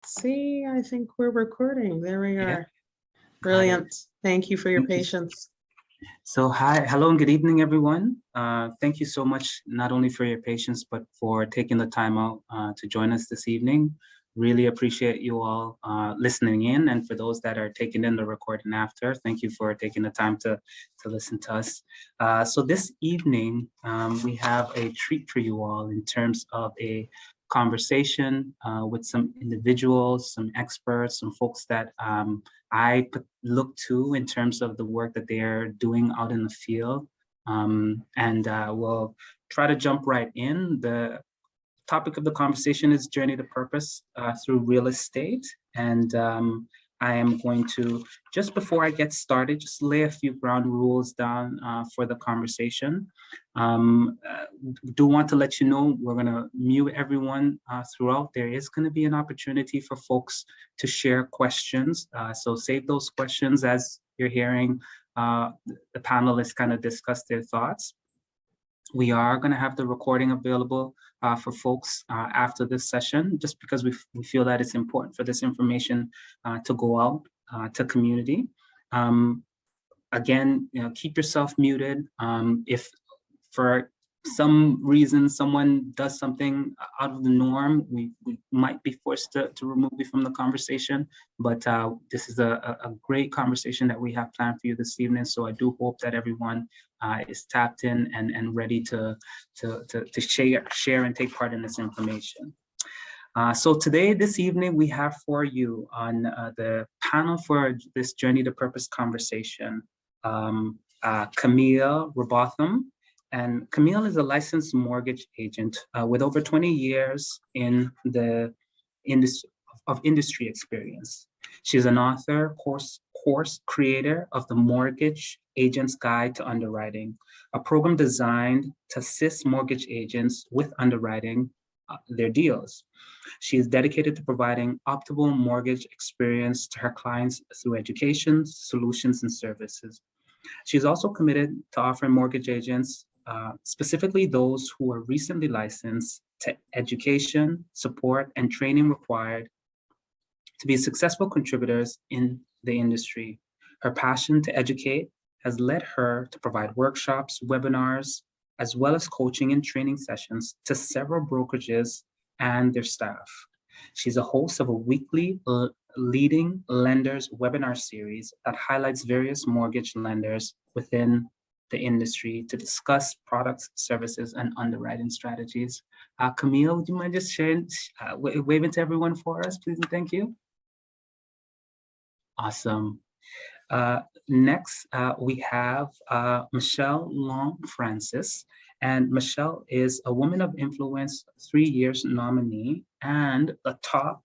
See, I think we're recording. There we Yeah, are. Brilliant. Thank you for your Thank you. patience. So hello and good evening, everyone. Thank you so much, not only for your patience, but for taking the time out to join us this evening. Really appreciate you all listening in, and for those that are taking in the recording after, thank you for taking the time to listen to us. So this evening, we have a treat for you all in terms of a conversation with some individuals, some experts, some folks that I look to in terms of the work that they're doing out in the field. We'll try to jump right in. The topic of the conversation is Journey to Purpose through Real Estate. And I am going to, just before I get started, just lay a few ground rules down for the conversation. Do want to let you know we're going to mute everyone throughout. There is going to be an opportunity for folks to share questions. So save those questions as you're hearing the panelists kind of discuss their thoughts. We are going to have the recording available for folks after this session, just because we feel that it's important for this information to go out to community. Again, keep yourself muted. If for some reason someone does something out of the norm, we might be forced to remove you from the conversation, but this is a great conversation that we have planned for you this evening. So I do hope that everyone is tapped in and ready to share and take part in this information. So today, this evening, we have for you on the panel for this Journey to Purpose conversation, Camille Robotham. And Camille is a licensed mortgage agent with over 20 years in the industry experience. She's an author, course creator of the Mortgage Agent's Guide to Underwriting, a program designed to assist mortgage agents with underwriting their deals. She is dedicated to providing optimal mortgage experience to her clients through education, solutions, and services. She's also committed to offering mortgage agents, specifically those who are recently licensed, to education, support, and training required to be successful contributors in the industry. Her passion to educate has led her to provide workshops, webinars, as well as coaching and training sessions to several brokerages and their staff. She's a host of a weekly Leading Lenders webinar series that highlights various mortgage lenders within the industry to discuss products, services, and underwriting strategies. Camille, would you mind just sharing, waving to everyone for us, please, and thank you. Awesome. Next, we have Michelle Loeng Francis. And Michelle is a Woman of Influence 3 years nominee and a top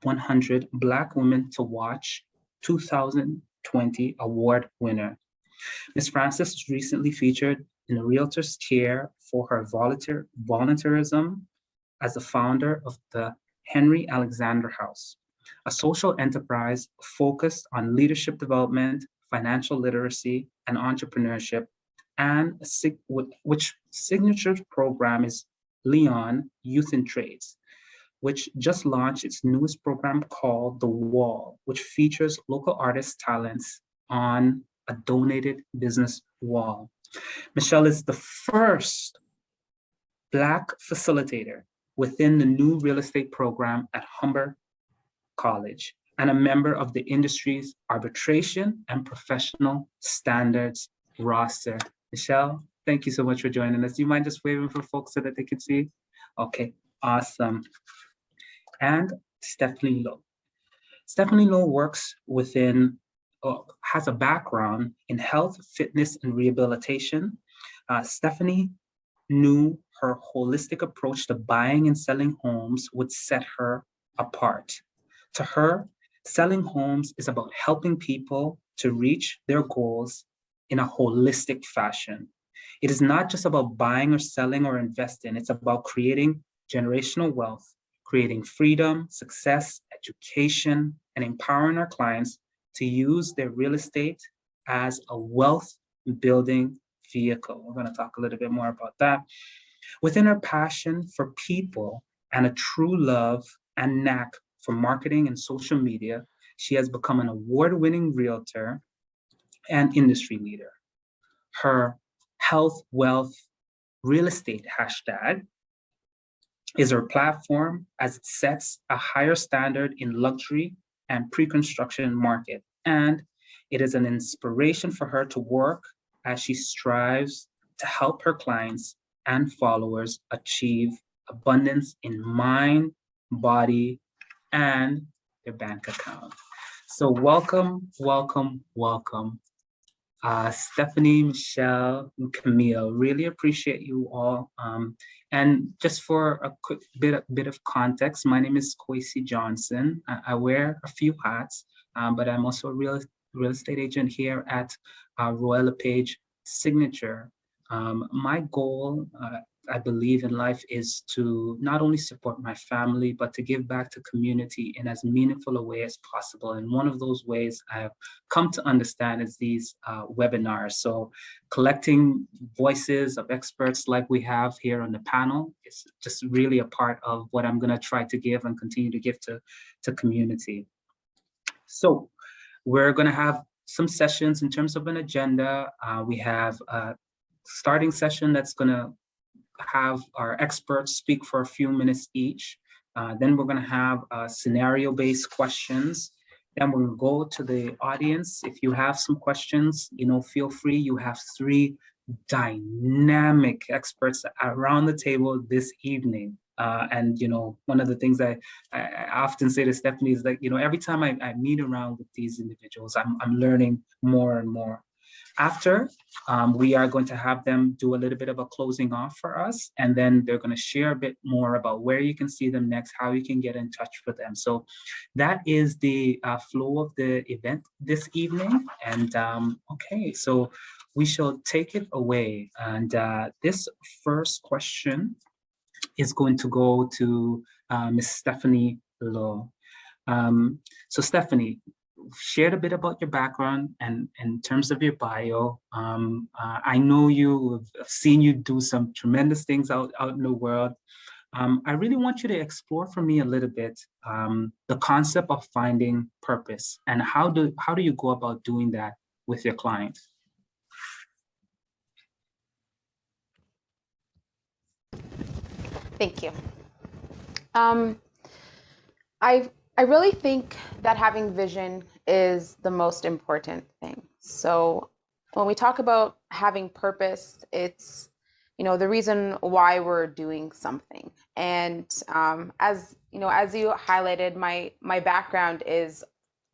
100 Black Women to Watch 2020 award winner. Ms. Francis was recently featured in a Realtor's Chair for her volunteerism as the founder of the Henry Alexander House, a social enterprise focused on leadership development, financial literacy, and entrepreneurship, and which signature program is Leon Youth in Trades, which just launched its newest program called The Wall, which features local artists' talents on a donated business wall. Michelle is the first Black facilitator within the new real estate program at Humber College and a member of the industry's arbitration and professional standards roster. Michelle, thank you so much for joining us. Do you mind just waving for folks so that they can see? Okay, awesome. And Stephanie Lowe. Stephanie Lowe works within, has a background in health, fitness, and rehabilitation. Stephanie knew her holistic approach to buying and selling homes would set her apart. To her, selling homes is about helping people to reach their goals in a holistic fashion. It is not just about buying or selling or investing. It's about creating generational wealth, creating freedom, success, education, and empowering our clients to use their real estate as a wealth building vehicle. We're going to talk a little bit more about that. Within her passion for people and a true love and knack for marketing and social media. She has become an award-winning realtor and industry leader. Her health, wealth, real estate hashtag is her platform as it sets a higher standard in luxury and pre-construction market. And it is an inspiration for her to work as she strives to help her clients and followers achieve abundance in mind, body, and their bank account. So welcome, welcome, welcome. Stephanie, Michelle, and Camille, really appreciate you all. And just for a quick bit of context, my name is Kwesi Johnson. I wear a few hats, but I'm also a real estate agent here at Royal LePage Signature. My goal, I believe in life, is to not only support my family, but to give back to community in as meaningful a way as possible. And one of those ways I've come to understand is these webinars. So collecting voices of experts like we have here on the panel is just really a part of what I'm gonna try to give and continue to give to community. So we're gonna have some sessions in terms of an agenda. We have a starting session that's gonna have our experts speak for a few minutes each. Then we're gonna have scenario-based questions. Then we're gonna go to the audience. If you have some questions, feel free. You have 3 dynamic experts around the table this evening. And one of the things I often say to Stephanie is that, every time I meet around with these individuals, I'm learning more and more. After, we are going to have them do a little bit of a closing off for us, and then they're going to share a bit more about where you can see them next, how you can get in touch with them. So that is the flow of the event this evening. And okay, so we shall take it away. And this first question is going to go to Ms. Stephanie Lowe. So Stephanie, shared a bit about your background and in terms of your bio. I know I've seen you do some tremendous things out in the world. I really want you to explore for me a little bit the concept of finding purpose and how do you go about doing that with your clients? Thank you. I really think that having vision is the most important thing. So when we talk about having purpose, it's the reason why we're doing something. And as you highlighted, my background is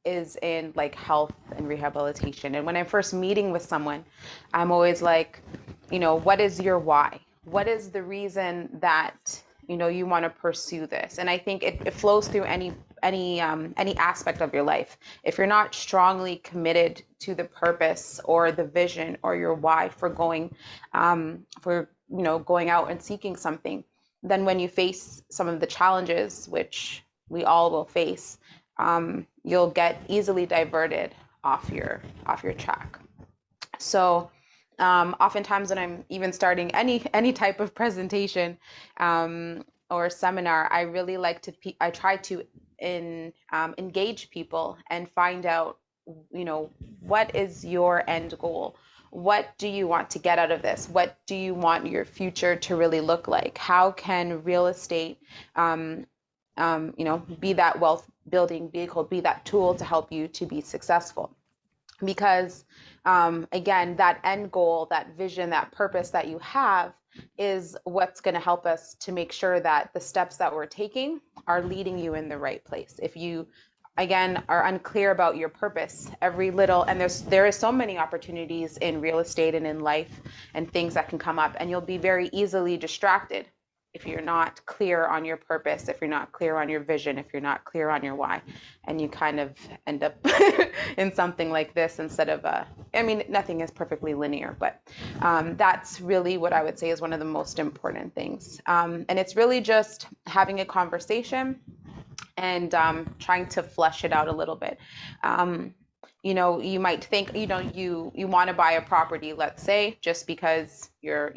in like health and rehabilitation. And when I'm first meeting with someone, I'm always like, what is your why? What is the reason that you want to pursue this? And I think it flows through any aspect of your life. If you're not strongly committed to the purpose or the vision or your why for going out and seeking something, then when you face some of the challenges, which we all will face, you'll get easily diverted off your track. So oftentimes when I'm even starting any type of presentation or seminar, I really like I try to engage people and find out, what is your end goal? What do you want to get out of this? What do you want your future to really look like? How can real estate, be that wealth building vehicle, be that tool to help you to be successful? Because again, that end goal, that vision, that purpose that you have is what's going to help us to make sure that the steps that we're taking are leading you in the right place. If you, again, are unclear about your purpose, and there is so many opportunities in real estate and in life and things that can come up, and you'll be very easily distracted if you're not clear on your purpose, if you're not clear on your vision, if you're not clear on your why, and you kind of end up in something like this instead of nothing is perfectly linear, but that's really what I would say is one of the most important things. And it's really just having a conversation and trying to flesh it out a little bit. you might think, you want to buy a property, let's say, just because you're,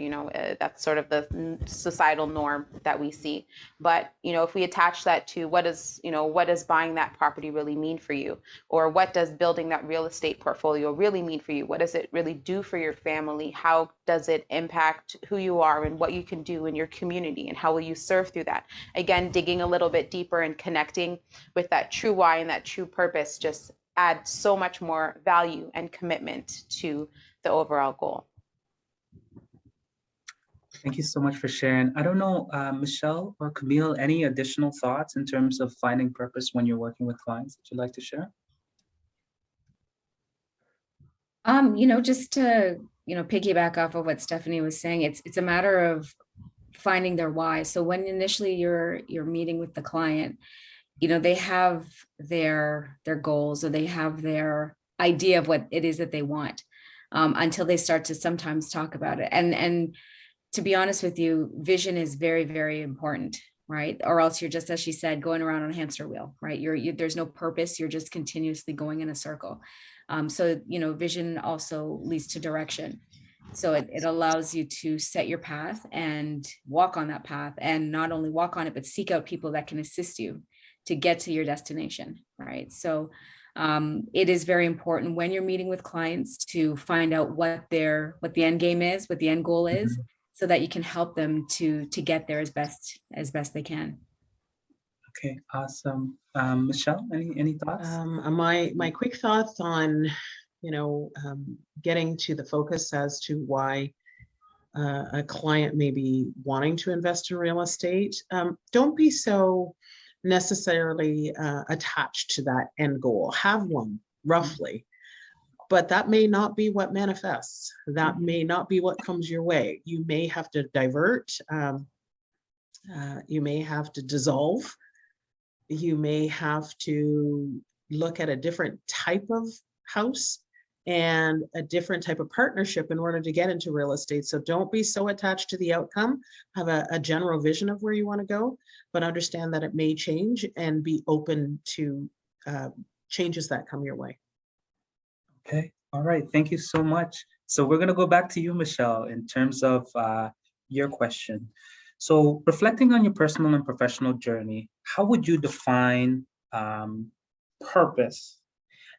that's sort of the societal norm that we see. But, if we attach that to what does buying that property really mean for you? Or what does building that real estate portfolio really mean for you? What does it really do for your family? How does it impact who you are and what you can do in your community? And how will you serve through that? Again, digging a little bit deeper and connecting with that true why and that true purpose just add so much more value and commitment to the overall goal. Thank you so much for sharing. I don't know, Michelle or Camille, any additional thoughts in terms of finding purpose when you're working with clients that you'd like to share? Just to, piggyback off of what Stephanie was saying, it's a matter of finding their why. So when initially you're meeting with the client, they have their goals, or they have their idea of what it is that they want, until they start to sometimes talk about it. And to be honest with you, vision is very, very important, right? Or else you're just, as she said, going around on a hamster wheel, right? There's no purpose. You're just continuously going in a circle. So, vision also leads to direction. So it allows you to set your path and walk on that path, and not only walk on it, but seek out people that can assist you to get to your destination, right? So it is very important when you're meeting with clients to find out what the end game is, what the end goal is, so that you can help them to get there as best they can. Okay, awesome. Michelle, any thoughts? My quick thoughts on, getting to the focus as to why a client may be wanting to invest in real estate. Don't be so necessarily attached to that end goal. Have one, roughly, but that may not be what manifests. That may not be what comes your way. You may have to divert. You may have to dissolve. You may have to look at a different type of house and a different type of partnership in order to get into real estate. So don't be so attached to the outcome. Have a general vision of where you want to go, but understand that it may change, and be open to changes that come your way. Okay, all right, thank you so much. So we're gonna go back to you, Michelle, in terms of your question. So reflecting on your personal and professional journey, how would you define purpose?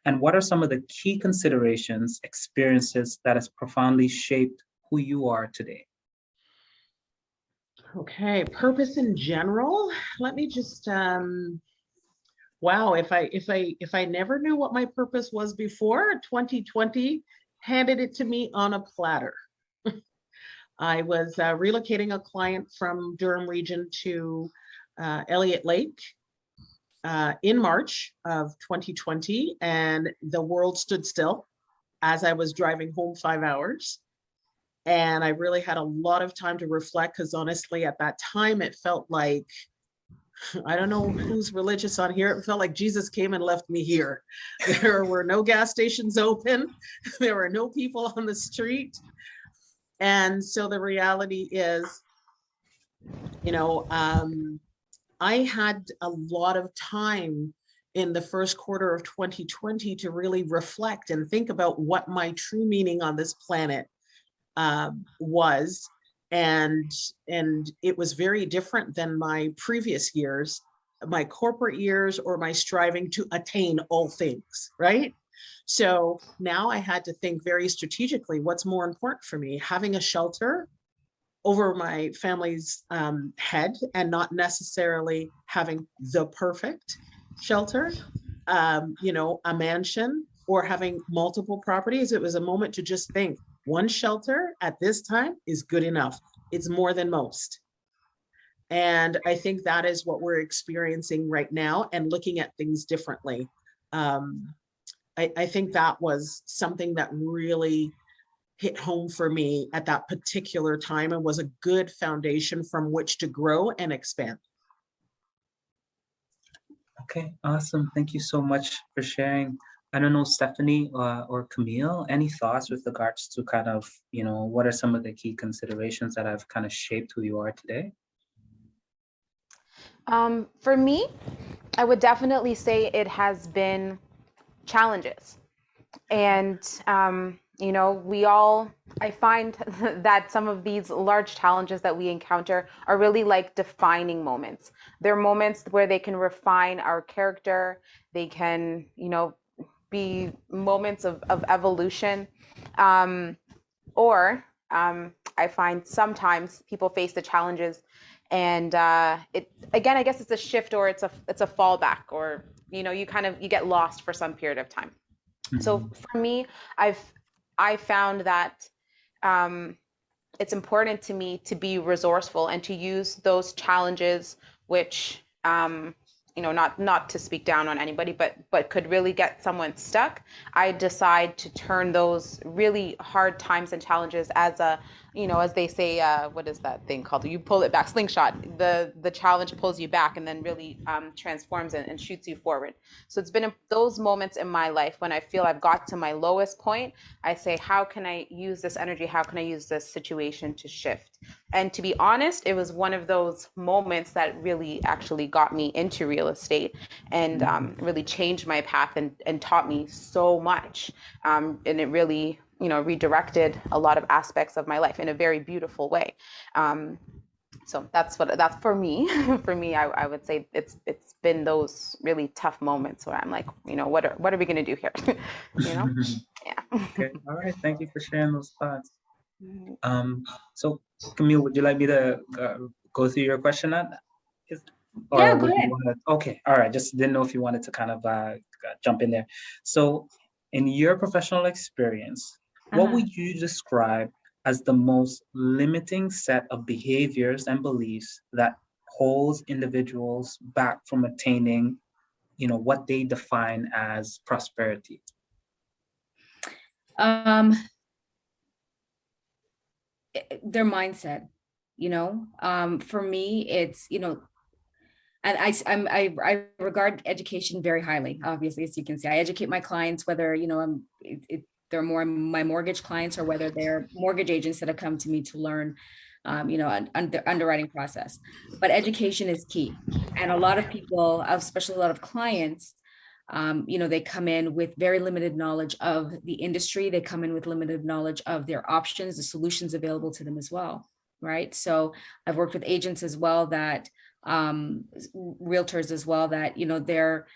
And what are some of the key considerations, experiences that has profoundly shaped who you are today? Okay, purpose in general. Let me just wow, if I never knew what my purpose was before, 2020 handed it to me on a platter. I was relocating a client from Durham region to Elliott Lake in March of 2020, and the world stood still as I was driving home 5 hours. And I really had a lot of time to reflect, because honestly, at that time, it felt like, I don't know who's religious on here, it felt like Jesus came and left me here. There were no gas stations open. There were no people on the street. And so the reality is, I had a lot of time in the first quarter of 2020 to really reflect and think about what my true meaning on this planet was. And it was very different than my previous years, my corporate years, or my striving to attain all things, right? So now I had to think very strategically, what's more important for me, having a shelter over my family's head, and not necessarily having the perfect shelter, a mansion, or having multiple properties. It was a moment to just think, one shelter at this time is good enough. It's more than most. And I think that is what we're experiencing right now, and looking at things differently. I think that was something that really hit home for me at that particular time, and was a good foundation from which to grow and expand. Okay, awesome. Thank you so much for sharing. I don't know, Stephanie or Camille, any thoughts with regards to kind of, what are some of the key considerations that have kind of shaped who you are today? For me, I would definitely say it has been challenges. And, you know, I find that some of these large challenges that we encounter are really like defining moments. They're moments where they can refine our character. They can, you know, be moments of evolution. I find sometimes people face the challenges and it again, I guess it's a shift or it's a fallback, or you know, you get lost for some period of time. So for me, I found that it's important to me to be resourceful and to use those challenges, which you know, not to speak down on anybody, but could really get someone stuck. I decide to turn those really hard times and challenges as a, you know, as they say, what is that thing called? You pull it back, slingshot. The challenge pulls you back and then really transforms and shoots you forward. So it's been those moments in my life when I feel I've got to my lowest point. I say, how can I use this energy? How can I use this situation to shift? And to be honest, it was one of those moments that really actually got me into real estate and really changed my path and taught me so much. And it really, you know, redirected a lot of aspects of my life in a very beautiful way. So that's for me. For me, I would say it's been those really tough moments where I'm like, you know, what are we gonna do here? You know? Yeah. Okay, all right, thank you for sharing those thoughts. So Camille, would you like me to go through your question on that? Yeah, go ahead. Okay, all right, just didn't know if you wanted to kind of jump in there. So in your professional experience, what would you describe as the most limiting set of behaviors and beliefs that holds individuals back from attaining, you know, what they define as prosperity? Their mindset, you know, for me, it's, you know, and I regard education very highly, obviously, as you can see. I educate my clients, whether, you know, they're more my mortgage clients or whether they're mortgage agents that have come to me to learn, you know, the underwriting process. But education is key. And a lot of people, especially a lot of clients, you know, they come in with very limited knowledge of the industry. They come in with limited knowledge of their options, the solutions available to them as well, right? So I've worked with agents as well that, realtors as well, that, you know, their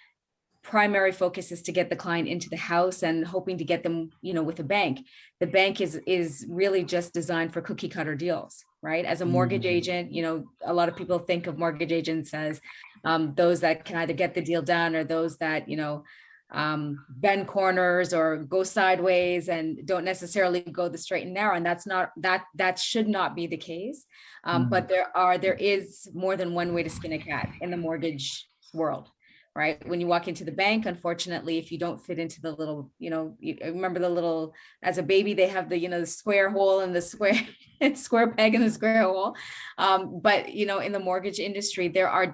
primary focus is to get the client into the house and hoping to get them, you know, with a bank. The bank is really just designed for cookie cutter deals, right? As a mortgage agent, you know, a lot of people think of mortgage agents as those that can either get the deal done or those that, you know, bend corners or go sideways and don't necessarily go the straight and narrow. And that should not be the case. But there is more than one way to skin a cat in the mortgage world. Right. When you walk into the bank, unfortunately, if you don't fit into the little, you know, you remember the little, as a baby, they have the, you know, the square hole and the square peg in the square hole. But, you know, in the mortgage industry, there are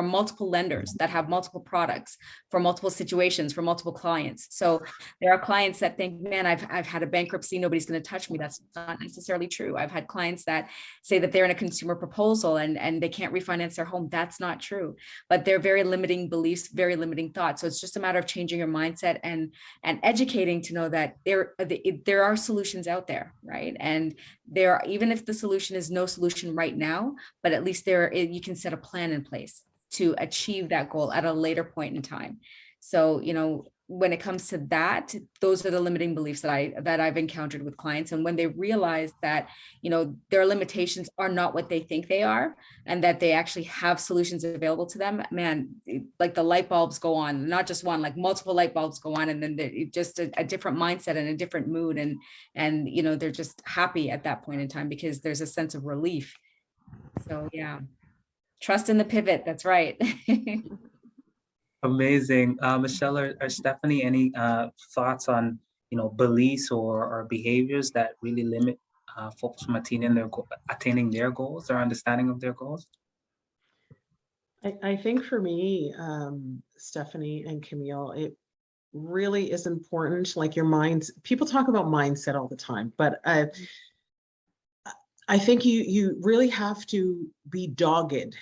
multiple lenders that have multiple products for multiple situations, for multiple clients. So there are clients that think, man, I've had a bankruptcy, nobody's going to touch me. That's not necessarily true. I've had clients that say that they're in a consumer proposal and they can't refinance their home. That's not true. But they're very limiting beliefs, very limiting thoughts. So it's just a matter of changing your mindset and educating to know that there are solutions out there, right? And even if the solution is no solution right now, but at least you can set a plan in place to achieve that goal at a later point in time. So, you know, when it comes to that, those are the limiting beliefs that I've encountered with clients. And when they realize that, you know, their limitations are not what they think they are, and that they actually have solutions available to them, man, like the light bulbs go on, not just one, like multiple light bulbs go on, and then just a different mindset and a different mood. And, you know, they're just happy at that point in time because there's a sense of relief. So yeah, trust in the pivot. That's right. Amazing. Michelle or Stephanie, any thoughts on, you know, beliefs or behaviors that really limit folks from attaining their goals or understanding of their goals? I think for me, Stephanie and Camille, it really is important, like your minds, people talk about mindset all the time, but I think you really have to be dogged.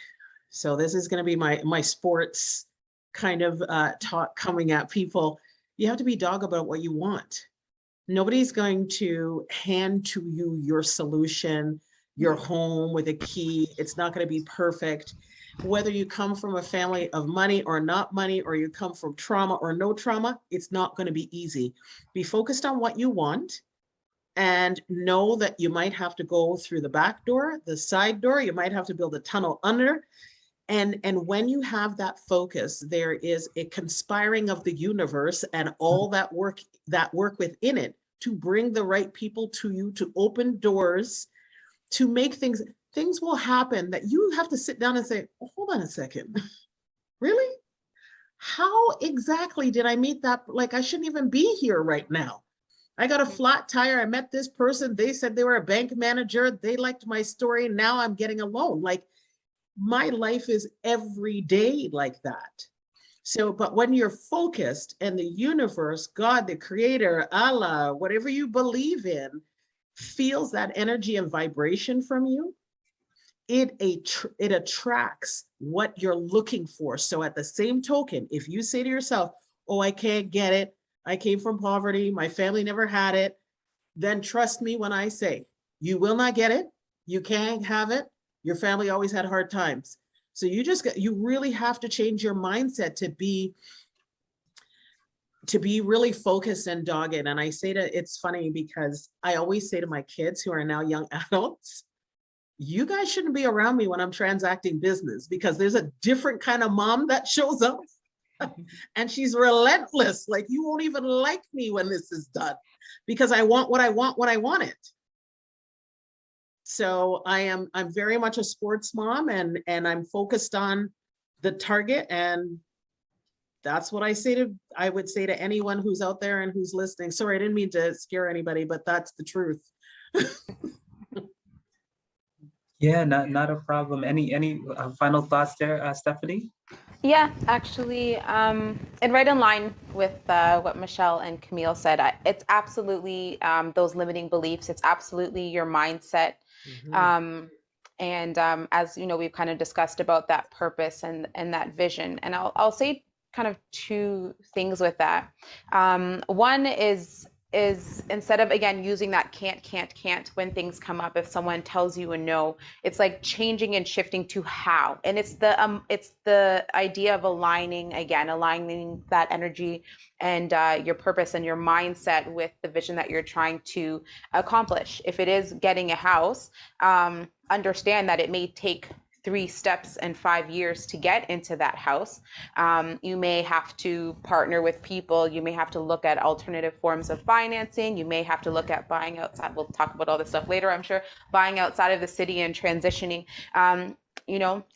So this is going to be my sports kind of talk coming at people. you have to be dog about what you want. Nobody's going to hand to you your solution, your home with a key. It's not going to be perfect. Whether you come from a family of money or not money, or you come from trauma or no trauma, it's not going to be easy. Be focused on what you want, and know that you might have to go through the back door, the side door, you might have to build a tunnel under. And when you have that focus, there is a conspiring of the universe and all that work within it to bring the right people to you, to open doors, to make things will happen that you have to sit down and say, oh, hold on a second. Really? How exactly did I meet that? Like, I shouldn't even be here right now. I got a flat tire. I met this person. They said they were a bank manager. They liked my story. Now I'm getting a loan. Like, my life is every day like that. So, but when you're focused and the universe, God, the creator, Allah, whatever you believe in, feels that energy and vibration from you, it attracts what you're looking for. So at the same token, if you say to yourself, oh, I can't get it, I came from poverty, my family never had it, then trust me when I say, you will not get it, you can't have it, your family always had hard times. So you really have to change your mindset to be really focused and dogged. And it's funny because I always say to my kids who are now young adults, you guys shouldn't be around me when I'm transacting business, because there's a different kind of mom that shows up and she's relentless. Like, you won't even like me when this is done, because I want what I want when I want it. So I'm very much a sports mom, and I'm focused on the target, and that's what I would say to anyone who's out there and who's listening. Sorry, I didn't mean to scare anybody, but that's the truth. Yeah, not a problem. Any final thoughts there, Stephanie? Yeah, actually, and right in line with what Michelle and Camille said, it's absolutely those limiting beliefs. It's absolutely your mindset. And as you know, we've kind of discussed about that purpose and that vision. And I'll say kind of two things with that. One is instead of, again, using that can't when things come up, if someone tells you a no, it's like changing and shifting to how. And it's the idea of aligning that energy and your purpose and your mindset with the vision that you're trying to accomplish. If it is getting a house, understand that it may take 3 steps and 5 years to get into that house. You may have to partner with people. You may have to look at alternative forms of financing. You may have to look at buying outside. We'll talk about all this stuff later, I'm sure. Buying outside of the city and transitioning.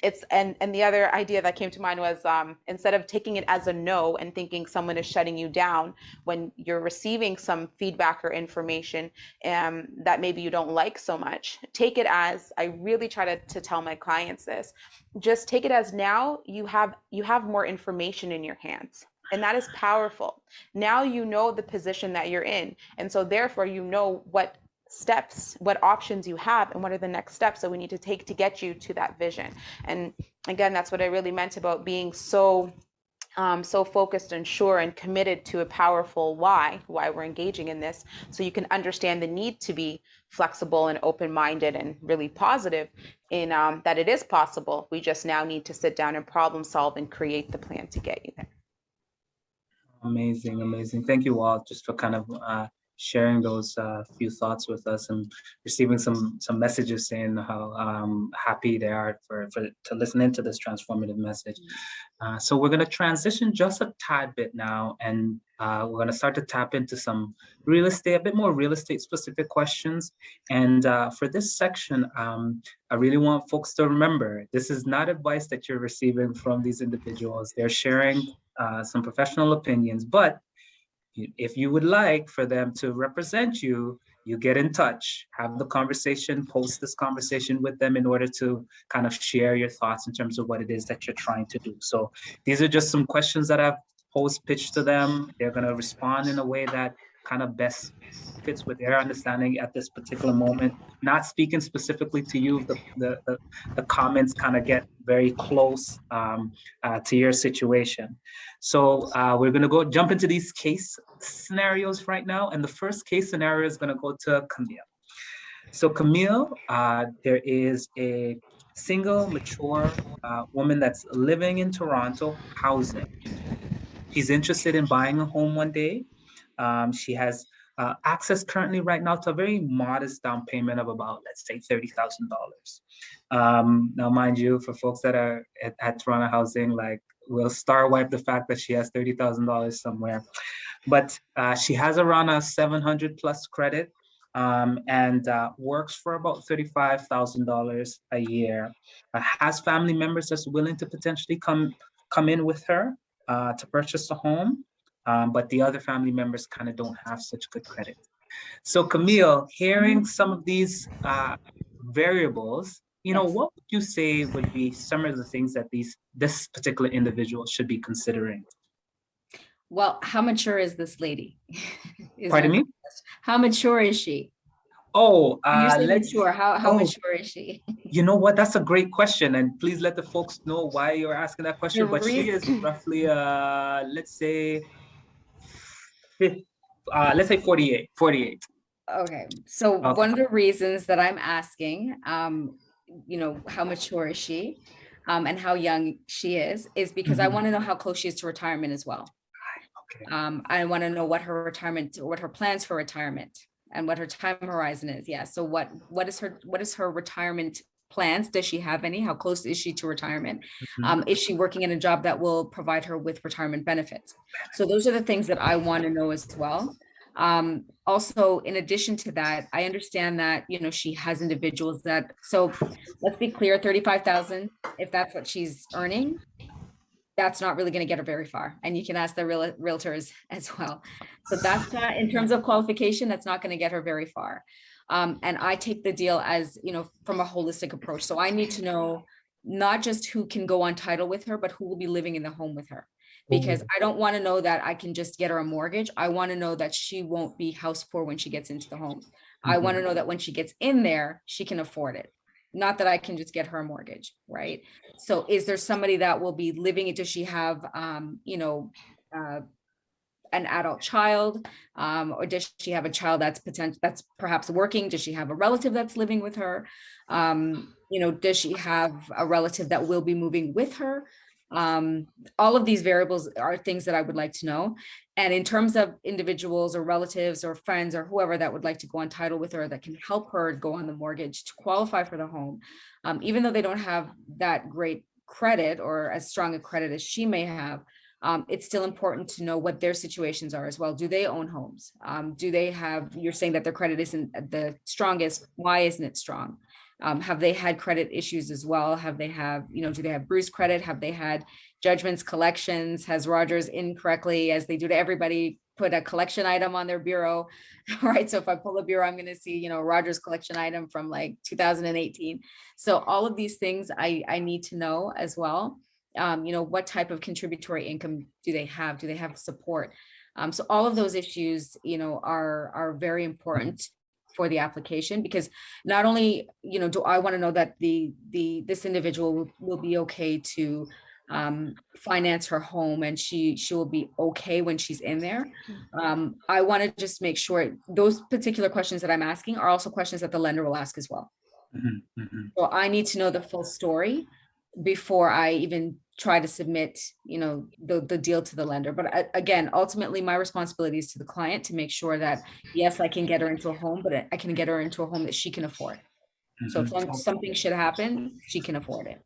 It's and the other idea that came to mind was instead of taking it as a no and thinking someone is shutting you down when you're receiving some feedback or information that maybe you don't like so much, take it as, I really try to tell my clients this, just take it as now you have more information in your hands. And that is powerful. Now you know the position that you're in. And so therefore you know what steps, what options you have, and what are the next steps that we need to take to get you to that vision. And again, that's what I really meant about being so focused and sure and committed to a powerful why we're engaging in this, so you can understand the need to be flexible and open-minded and really positive in that it is possible. We just now need to sit down and problem solve and create the plan to get you there. Amazing. Thank you all just for kind of sharing those few thoughts with us, and receiving some messages saying how happy they are to listen into this transformative message. So we're going to transition just a tad bit now, and we're going to start to tap into some a bit more real estate specific questions. And for this section, I really want folks to remember, this is not advice that you're receiving from these individuals. They're sharing some professional opinions, but if you would like for them to represent you, you get in touch, have the conversation, post this conversation with them in order to kind of share your thoughts in terms of what it is that you're trying to do. So these are just some questions that I've pitched to them. They're going to respond in a way that kind of best fits with their understanding at this particular moment. Not speaking specifically to you, the comments kind of get very close to your situation. So we're going to jump into these case scenarios right now. And the first case scenario is going to go to Camille. So Camille, there is a single, mature woman that's living in Toronto, housing. She's interested in buying a home one day. She has access currently right now to a very modest down payment of about, let's say, $30,000. Now, mind you, for folks that are at Toronto Housing, like, we'll star wipe the fact that she has $30,000 somewhere. But she has around a 700 plus credit, and works for about $35,000 a year. Has family members that's willing to potentially come in with her to purchase a home, but the other family members kind of don't have such good credit. So Camille, hearing some of these variables, Yes. what would you say would be some of the things that this particular individual should be considering? Well, how mature is this lady? Pardon me? How mature is she? Oh, When you say let's. mature, how mature is she? You know what? That's a great question, and please let the folks know why you're asking that question. But she is roughly, let's say 48. 48. Okay, so Okay. one of the reasons that I'm asking, how mature is she, and how young she is because I want to know how close she is to retirement as well. Okay. I want to know what her plans for retirement and what her time horizon is. Yeah. So what is her retirement plans? Does she have any? How close is she to retirement? Is she working in a job that will provide her with retirement benefits? So those are the things that I want to know as well. Also, in addition to that, I understand that, she has individuals so let's be clear, 35,000, if that's what she's earning, that's not really going to get her very far. And you can ask the realtors as well. So that's not, in terms of qualification, that's not going to get her very far. And I take the deal as, from a holistic approach. So I need to know not just who can go on title with her, but who will be living in the home with her. Because I don't want to know that I can just get her a mortgage. I want to know that she won't be house poor when she gets into the home. I want to know that when she gets in there, she can afford it. Not that I can just get her a mortgage, right? So is there somebody that will be living it? Does she have, an adult child, or does she have a child that's perhaps working? Does she have a relative that's living with her? Does she have a relative that will be moving with her? All of these variables are things that I would like to know. And in terms of individuals or relatives or friends or whoever that would like to go on title with her that can help her go on the mortgage to qualify for the home, even though they don't have that great credit or as strong a credit as she may have, it's still important to know what their situations are as well. Do they own homes? Do they have, you're saying that their credit isn't the strongest. Why isn't it strong? Have they had credit issues as well? Do they have bruised credit? Have they had judgments, collections? Has Rogers incorrectly, as they do to everybody, put a collection item on their bureau, right? So if I pull a bureau, I'm going to see, Rogers collection item from like 2018. So all of these things I need to know as well. What type of contributory income do they have? Do they have support? So all of those issues, are very important for the application, because not only, do I want to know that this individual will be okay to finance her home and she will be okay when she's in there. I want to just make sure those particular questions that I'm asking are also questions that the lender will ask as well. So I need to know the full story before I even try to submit, the deal to the lender. But again, ultimately my responsibility is to the client to make sure that, yes, I can get her into a home, but I can get her into a home that she can afford. So if something should happen, she can afford it.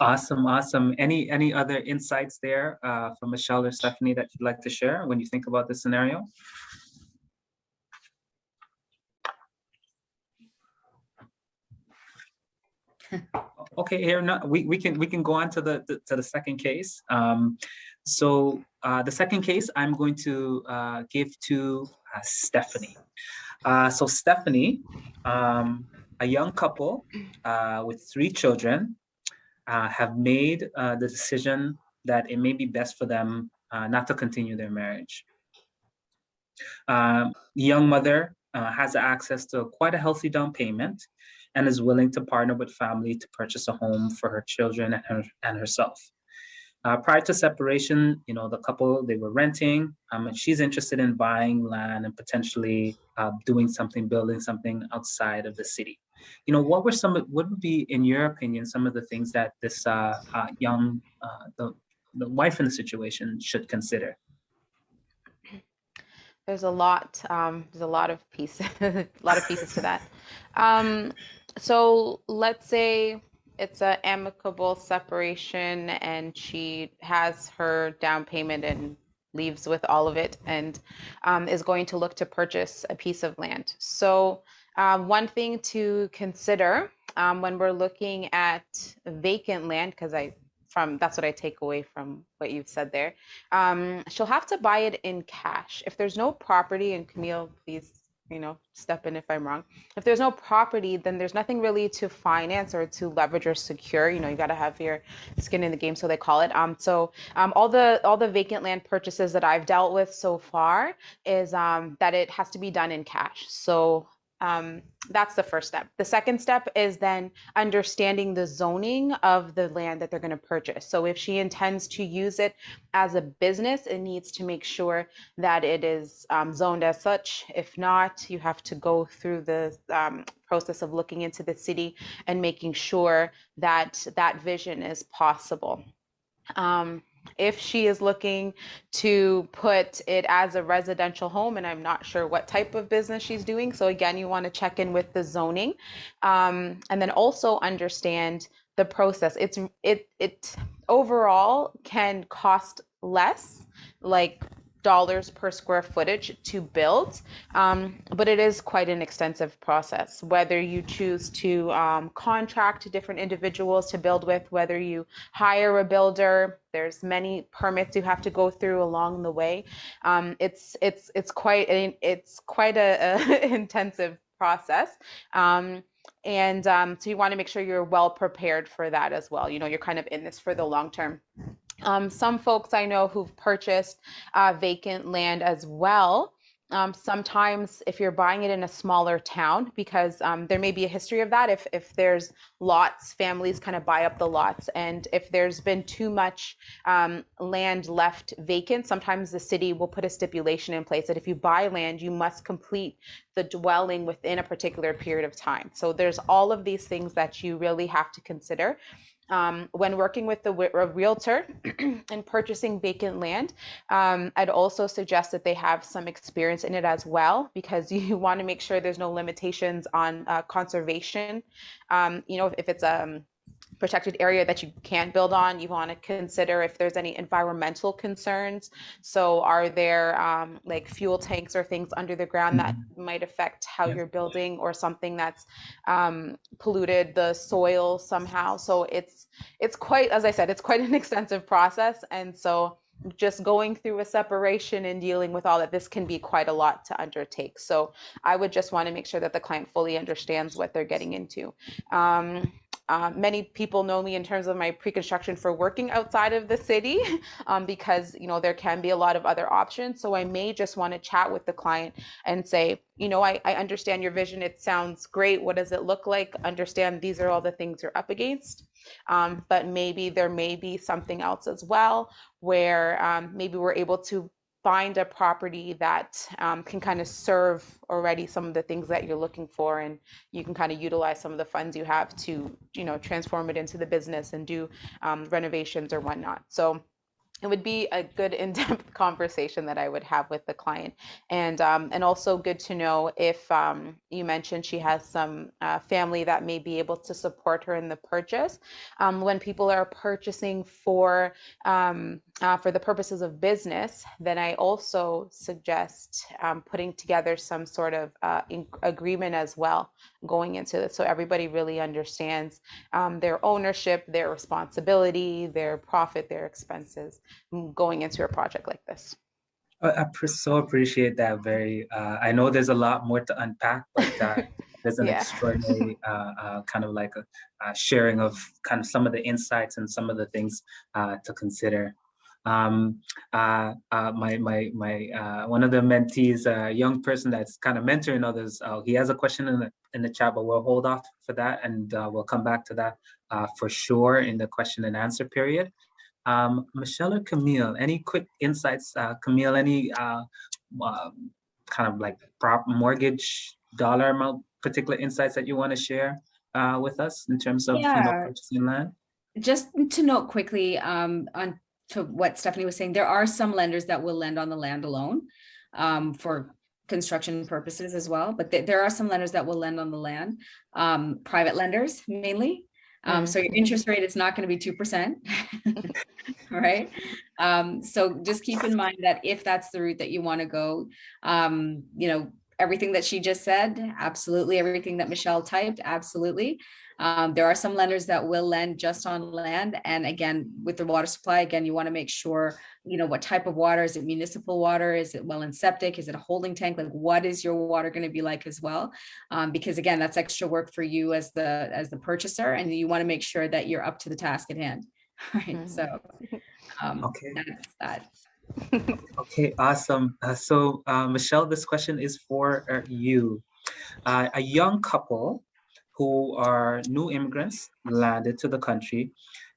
Awesome. Any other insights there from Michelle or Stephanie that you'd like to share when you think about this scenario? Okay, here we can go on to the second case. So the second case I'm going to give to Stephanie. So Stephanie, a young couple with 3 children, have made the decision that it may be best for them not to continue their marriage. The young mother has access to quite a healthy down payment and is willing to partner with family to purchase a home for her children and herself. Prior to separation, the couple, they were renting, and she's interested in buying land and potentially building something outside of the city. What would be, in your opinion, some of the things that this the wife in the situation should consider? There's a lot. There's a lot of pieces, a lot of pieces to that. So let's say it's an amicable separation, and she has her down payment and leaves with all of it, and is going to look to purchase a piece of land. So one thing to consider when we're looking at vacant land, because that's what I take away from what you've said there. She'll have to buy it in cash. If there's no property, and Camille, please, step in if I'm wrong. If there's no property, then there's nothing really to finance or to leverage or secure. You got to have your skin in the game, so they call it. So all the vacant land purchases that I've dealt with so far is that it has to be done in cash. So that's the first step. The second step is then understanding the zoning of the land that they're going to purchase. So if she intends to use it as a business, it needs to make sure that it is zoned as such. If not, you have to go through the process of looking into the city and making sure that that vision is possible. If she is looking to put it as a residential home, and I'm not sure what type of business she's doing, so again, you want to check in with the zoning, and then also understand the process. It overall can cost less, like dollars per square footage to build, but it is quite an extensive process. Whether you choose to contract different individuals to build with, whether you hire a builder, there's many permits you have to go through along the way. It's quite a intensive process. So you want to make sure you're well prepared for that as well. You're kind of in this for the long term. Some folks I know who've purchased vacant land as well. Sometimes if you're buying it in a smaller town, because there may be a history of that, if there's lots, families kind of buy up the lots, and if there's been too much land left vacant, sometimes the city will put a stipulation in place that if you buy land, you must complete the dwelling within a particular period of time. So there's all of these things that you really have to consider. When working with a realtor and purchasing vacant land, I'd also suggest that they have some experience in it as well, because you want to make sure there's no limitations on conservation. If it's a protected area that you can't build on, you want to consider if there's any environmental concerns. So are there like fuel tanks or things under the ground that might affect how you're building, or something that's polluted the soil somehow? So it's quite, as I said, it's quite an extensive process. And so just going through a separation and dealing with all that, this can be quite a lot to undertake. So I would just want to make sure that the client fully understands what they're getting into. Many people know me in terms of my pre-construction for working outside of the city, because there can be a lot of other options. So I may just want to chat with the client and say, I understand your vision. It sounds great. What does it look like? Understand these are all the things you're up against. But maybe there may be something else as well, where maybe we're able to find a property that can kind of serve already some of the things that you're looking for, and you can kind of utilize some of the funds you have to transform it into the business and do renovations or whatnot. So it would be a good in-depth conversation that I would have with the client, and also good to know if you mentioned she has some family that may be able to support her in the purchase. When people are purchasing for the purposes of business, then I also suggest putting together some sort of agreement as well going into this, so everybody really understands their ownership, their responsibility, their profit, their expenses going into a project like this. So appreciate that. I know there's a lot more to unpack, but there's an extraordinary kind of like a sharing of kind of some of the insights and some of the things to consider. one of the mentees, a young person that's kind of mentoring others, he has a question in the chat, but we'll hold off for that, and we'll come back to that for sure in the question and answer period. Michelle or Camille, any quick insights? Camille, any kind of like mortgage dollar amount, particular insights that you want to share with us in terms of purchasing land? Just to note quickly on to what Stephanie was saying, there are some lenders that will lend on the land alone for construction purposes as well, but there are some lenders that will lend on the land, private lenders mainly. So your interest rate is not going to be 2%, right? So just keep in mind that if that's the route that you want to go, everything that she just said, absolutely. Everything that Michelle typed, absolutely. There are some lenders that will lend just on land. And again, with the water supply, again, you want to make sure, what type of water. Is it municipal water? Is it well and septic? Is it a holding tank? Like, what is your water going to be like as well? Because again, that's extra work for you as the purchaser, and you want to make sure that you're up to the task at hand. Right. So okay. That's that. Okay, awesome. So Michelle, this question is for you. A young couple who are new immigrants landed to the country,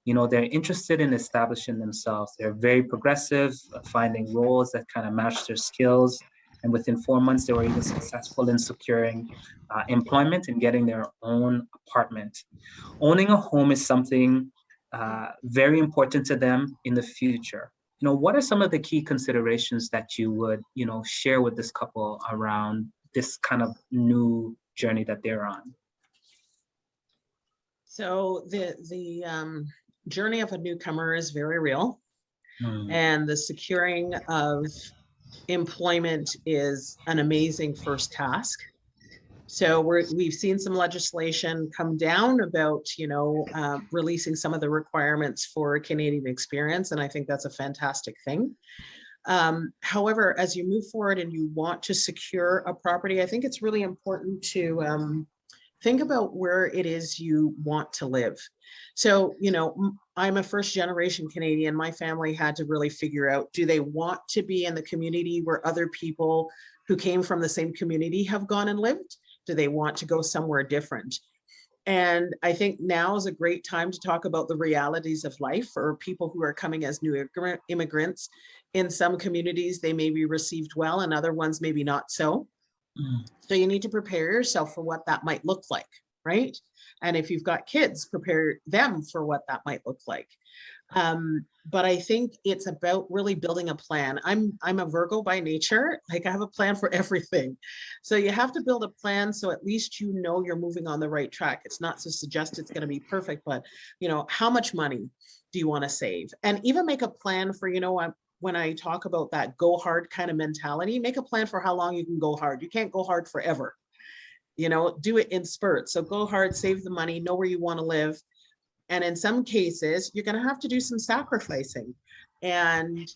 they're interested in establishing themselves. They're very progressive, finding roles that kind of match their skills. And within 4 months, they were even successful in securing employment and getting their own apartment. Owning a home is something very important to them in the future. What are some of the key considerations that you would, share with this couple around this kind of new journey that they're on? So the journey of a newcomer is very real, and the securing of employment is an amazing first task. So we've seen some legislation come down about, releasing some of the requirements for Canadian experience, and I think that's a fantastic thing. However, as you move forward and you want to secure a property, I think it's really important to think about where it is you want to live. So, I'm a first generation Canadian. My family had to really figure out, do they want to be in the community where other people who came from the same community have gone and lived? Do they want to go somewhere different? And I think now is a great time to talk about the realities of life for people who are coming as new immigrants. In some communities, they may be received well, and other ones maybe not so. So you need to prepare yourself for what that might look like, right? And if you've got kids, prepare them for what that might look like. But I think it's about really building a plan. I'm a Virgo by nature. Like, I have a plan for everything. So you have to build a plan so at least you're moving on the right track. It's not to suggest it's going to be perfect, but how much money do you want to save? And even make a plan for, when I talk about that go hard kind of mentality, make a plan for how long you can go hard. You can't go hard forever. Do it in spurts. So go hard, save the money, know where you want to live. And in some cases, you're going to have to do some sacrificing. And,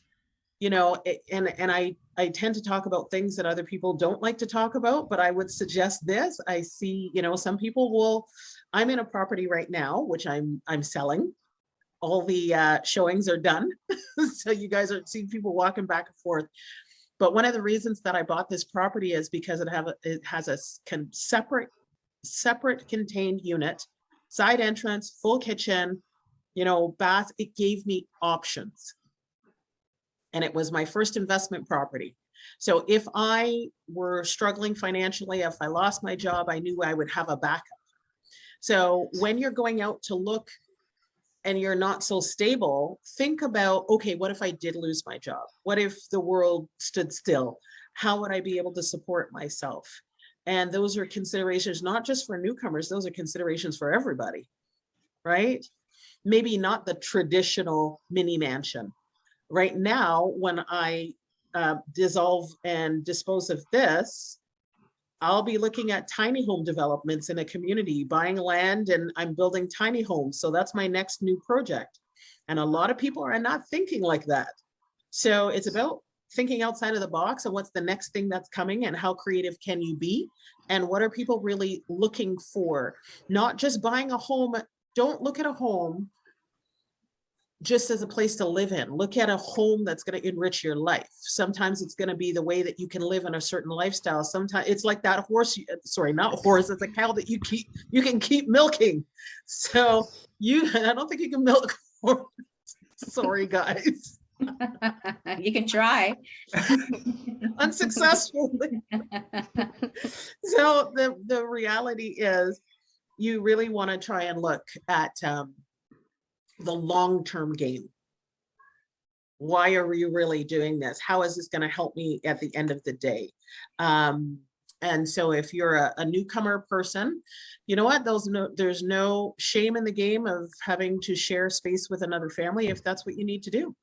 I tend to talk about things that other people don't like to talk about, but I would suggest this. I see, some people I'm in a property right now, which I'm selling. All the showings are done. So you guys are seeing people walking back and forth. But one of the reasons that I bought this property is because it has a separate contained unit, side entrance, full kitchen, bath. It gave me options. And it was my first investment property. So if I were struggling financially, if I lost my job, I knew I would have a backup. So when you're going out to look and you're not so stable, think about, okay, what if I did lose my job? What if the world stood still? How would I be able to support myself? And those are considerations, not just for newcomers, those are considerations for everybody, right? Maybe not the traditional mini mansion. Right now, when I dissolve and dispose of this, I'll be looking at tiny home developments in a community, buying land, and I'm building tiny homes. So that's my next new project. And a lot of people are not thinking like that. So it's about thinking outside of the box and what's the next thing that's coming and how creative can you be? And what are people really looking for? Not just buying a home. Don't look at a home just as a place to live in. Look at a home that's going to enrich your life. Sometimes it's going to be the way that you can live in a certain lifestyle. Sometimes it's like that horse, sorry, not horse, it's a cow that you can keep milking. So I don't think you can milk horse. Sorry, guys. You can try. Unsuccessfully. So the reality is you really want to try and look at the long-term game. Why are we really doing this? How is this going to help me at the end of the day? And so if you're a newcomer person, you know what, there's no shame in the game of having to share space with another family if that's what you need to do.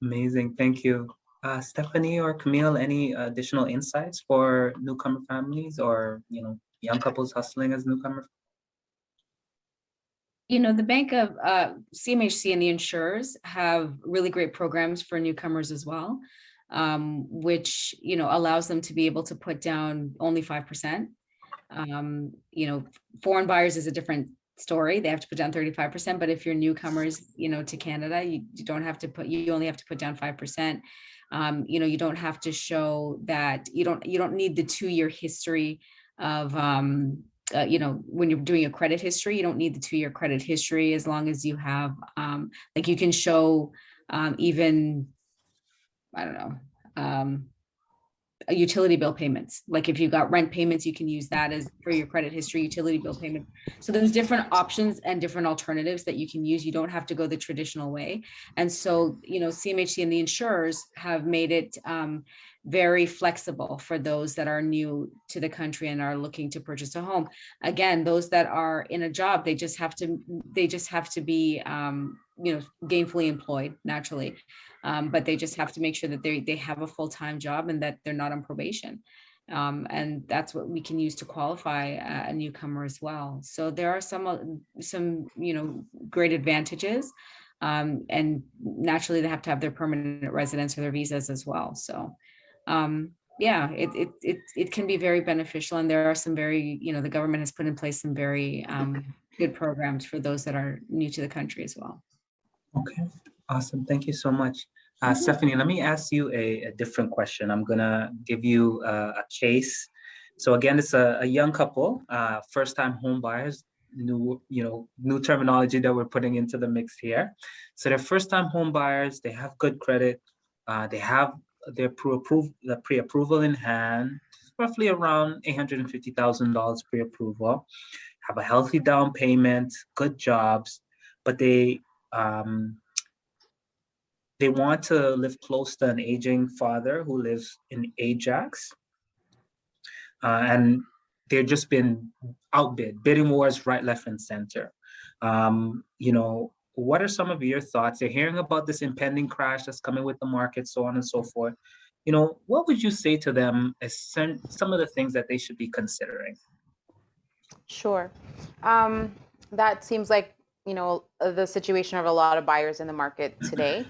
Amazing, thank you. Stephanie or Camille, any additional insights for newcomer families or, you know, young couples hustling as newcomers? You know, the Bank of CMHC and the insurers have really great programs for newcomers as well, which, you know, allows them to be able to put down only 5%. You know, foreign buyers is a different story. They have to put down 35%, but if you're newcomers, you know, to Canada, you don't have to you only have to put down 5%. You know, you don't have to show that you don't need the 2-year history of, you know, when you're doing a credit history, you don't need the 2-year credit history as long as you have, like you can show even, I don't know, utility bill payments. Like if you've got rent payments, you can use that as for your credit history, utility bill payment. So there's different options and different alternatives that you can use. You don't have to go the traditional way. And so, you know, CMHC and the insurers have made it very flexible for those that are new to the country and are looking to purchase a home. Again, those that are in a job, they just have to be, you know, gainfully employed naturally. But they just have to make sure that they have a full-time job and that they're not on probation. And that's what we can use to qualify a newcomer as well. So there are some, you know, great advantages. And naturally they have to have their permanent residence or their visas as well. So yeah, it can be very beneficial. And there are some very, you know, the government has put in place some very good programs for those that are new to the country as well. Okay, awesome. Thank you so much. Stephanie, let me ask you a different question. I'm gonna give you a case. So again, it's a young couple, first-time home buyers, new terminology that we're putting into the mix here. So they're first-time home buyers, they have good credit, they have their pre-approval in hand, roughly around $850,000 pre-approval, have a healthy down payment, good jobs, but they want to live close to an aging father who lives in Ajax. And they've just been outbid, bidding wars right, left, and center. You know, what are some of your thoughts? They're hearing about this impending crash that's coming with the market, so on and so forth. You know, what would you say to them as some of the things that they should be considering? Sure. That seems like, you know, the situation of a lot of buyers in the market today.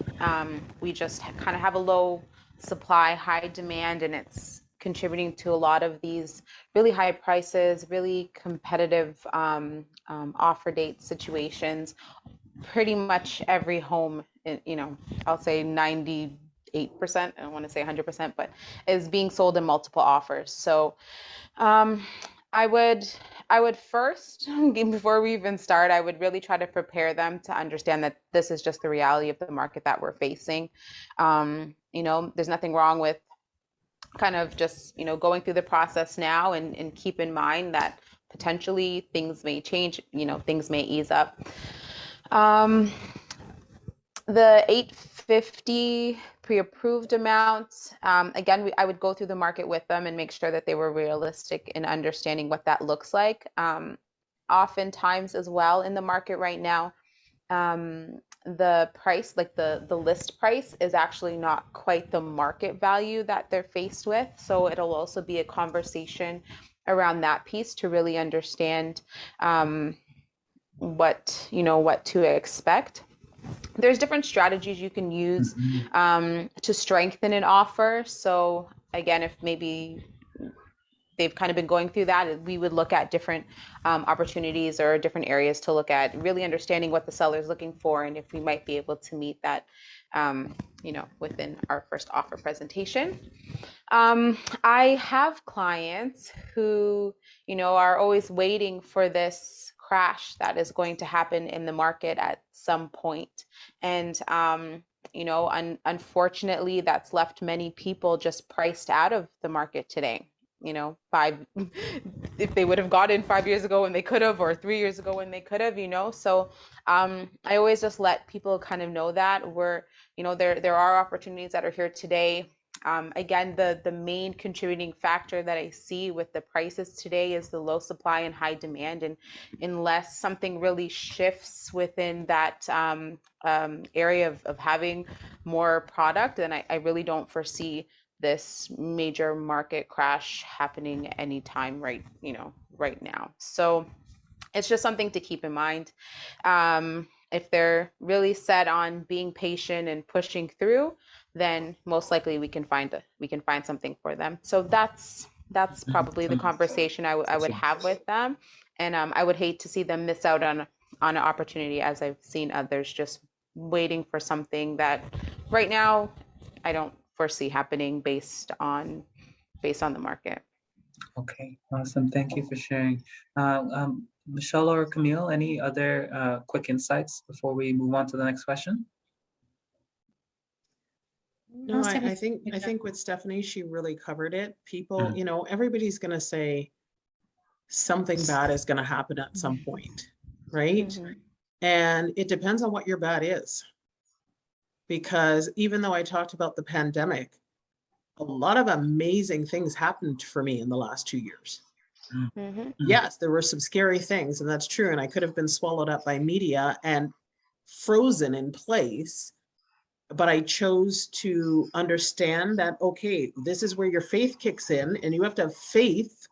We just kind of have a low supply, high demand, and it's contributing to a lot of these really high prices, really competitive offer date situations. Pretty much every home, you know, I'll say 98%, I don't want to say 100%, but is being sold in multiple offers. So I would first, before we even start, I would really try to prepare them to understand that this is just the reality of the market that we're facing. You know, there's nothing wrong with kind of just, you know, going through the process now and keep in mind that potentially things may change, you know, things may ease up. The 850 pre-approved amounts, again, I would go through the market with them and make sure that they were realistic in understanding what that looks like. Oftentimes as well in the market right now, the price, like the list price, is actually not quite the market value that they're faced with. So it'll also be a conversation around that piece to really understand what to expect. There's different strategies you can use to strengthen an offer. So again, if maybe they've kind of been going through that, we would look at different opportunities or different areas to look at, really understanding what the seller is looking for and if we might be able to meet that, within our first offer presentation. I have clients who, are always waiting for this crash that is going to happen in the market at some point. And, unfortunately, that's left many people just priced out of the market today. If they would have got in 5 years ago when they could have, or 3 years ago when they could have, So I always just let people kind of know that there are opportunities that are here today. Again, the main contributing factor that I see with the prices today is the low supply and high demand. And unless something really shifts within that area of having more product, then I really don't foresee this major market crash happening anytime right now. So it's just something to keep in mind. If they're really set on being patient and pushing through, then most likely we can find something for them. So that's probably the conversation I would have with them. And I would hate to see them miss out on an opportunity, as I've seen others just waiting for something that right now I don't foresee happening based on the market. Okay, awesome. Thank you for sharing. Michelle or Camille, any other quick insights before we move on to the next question? No, I think with Stephanie, she really covered it. People, everybody's going to say something bad is going to happen at some point, right? Mm-hmm. And it depends on what your bad is. Because even though I talked about the pandemic, a lot of amazing things happened for me in the last 2 years. Mm-hmm. Yes, there were some scary things, and that's true. And I could have been swallowed up by media and frozen in place. But I chose to understand that, okay, this is where your faith kicks in, and you have to have faith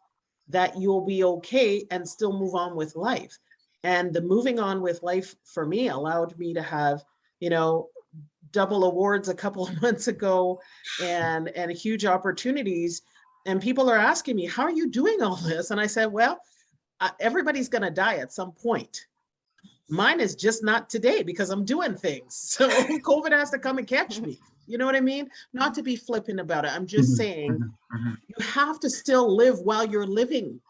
that you'll be okay and still move on with life. And the moving on with life for me allowed me to have, double awards a couple of months ago and huge opportunities. And people are asking me, how are you doing all this? And I said, well, everybody's going to die at some point. Mine is just not today because I'm doing things. So COVID has to come and catch me. You know what I mean? Not to be flippant about it. I'm just saying you have to still live while you're living.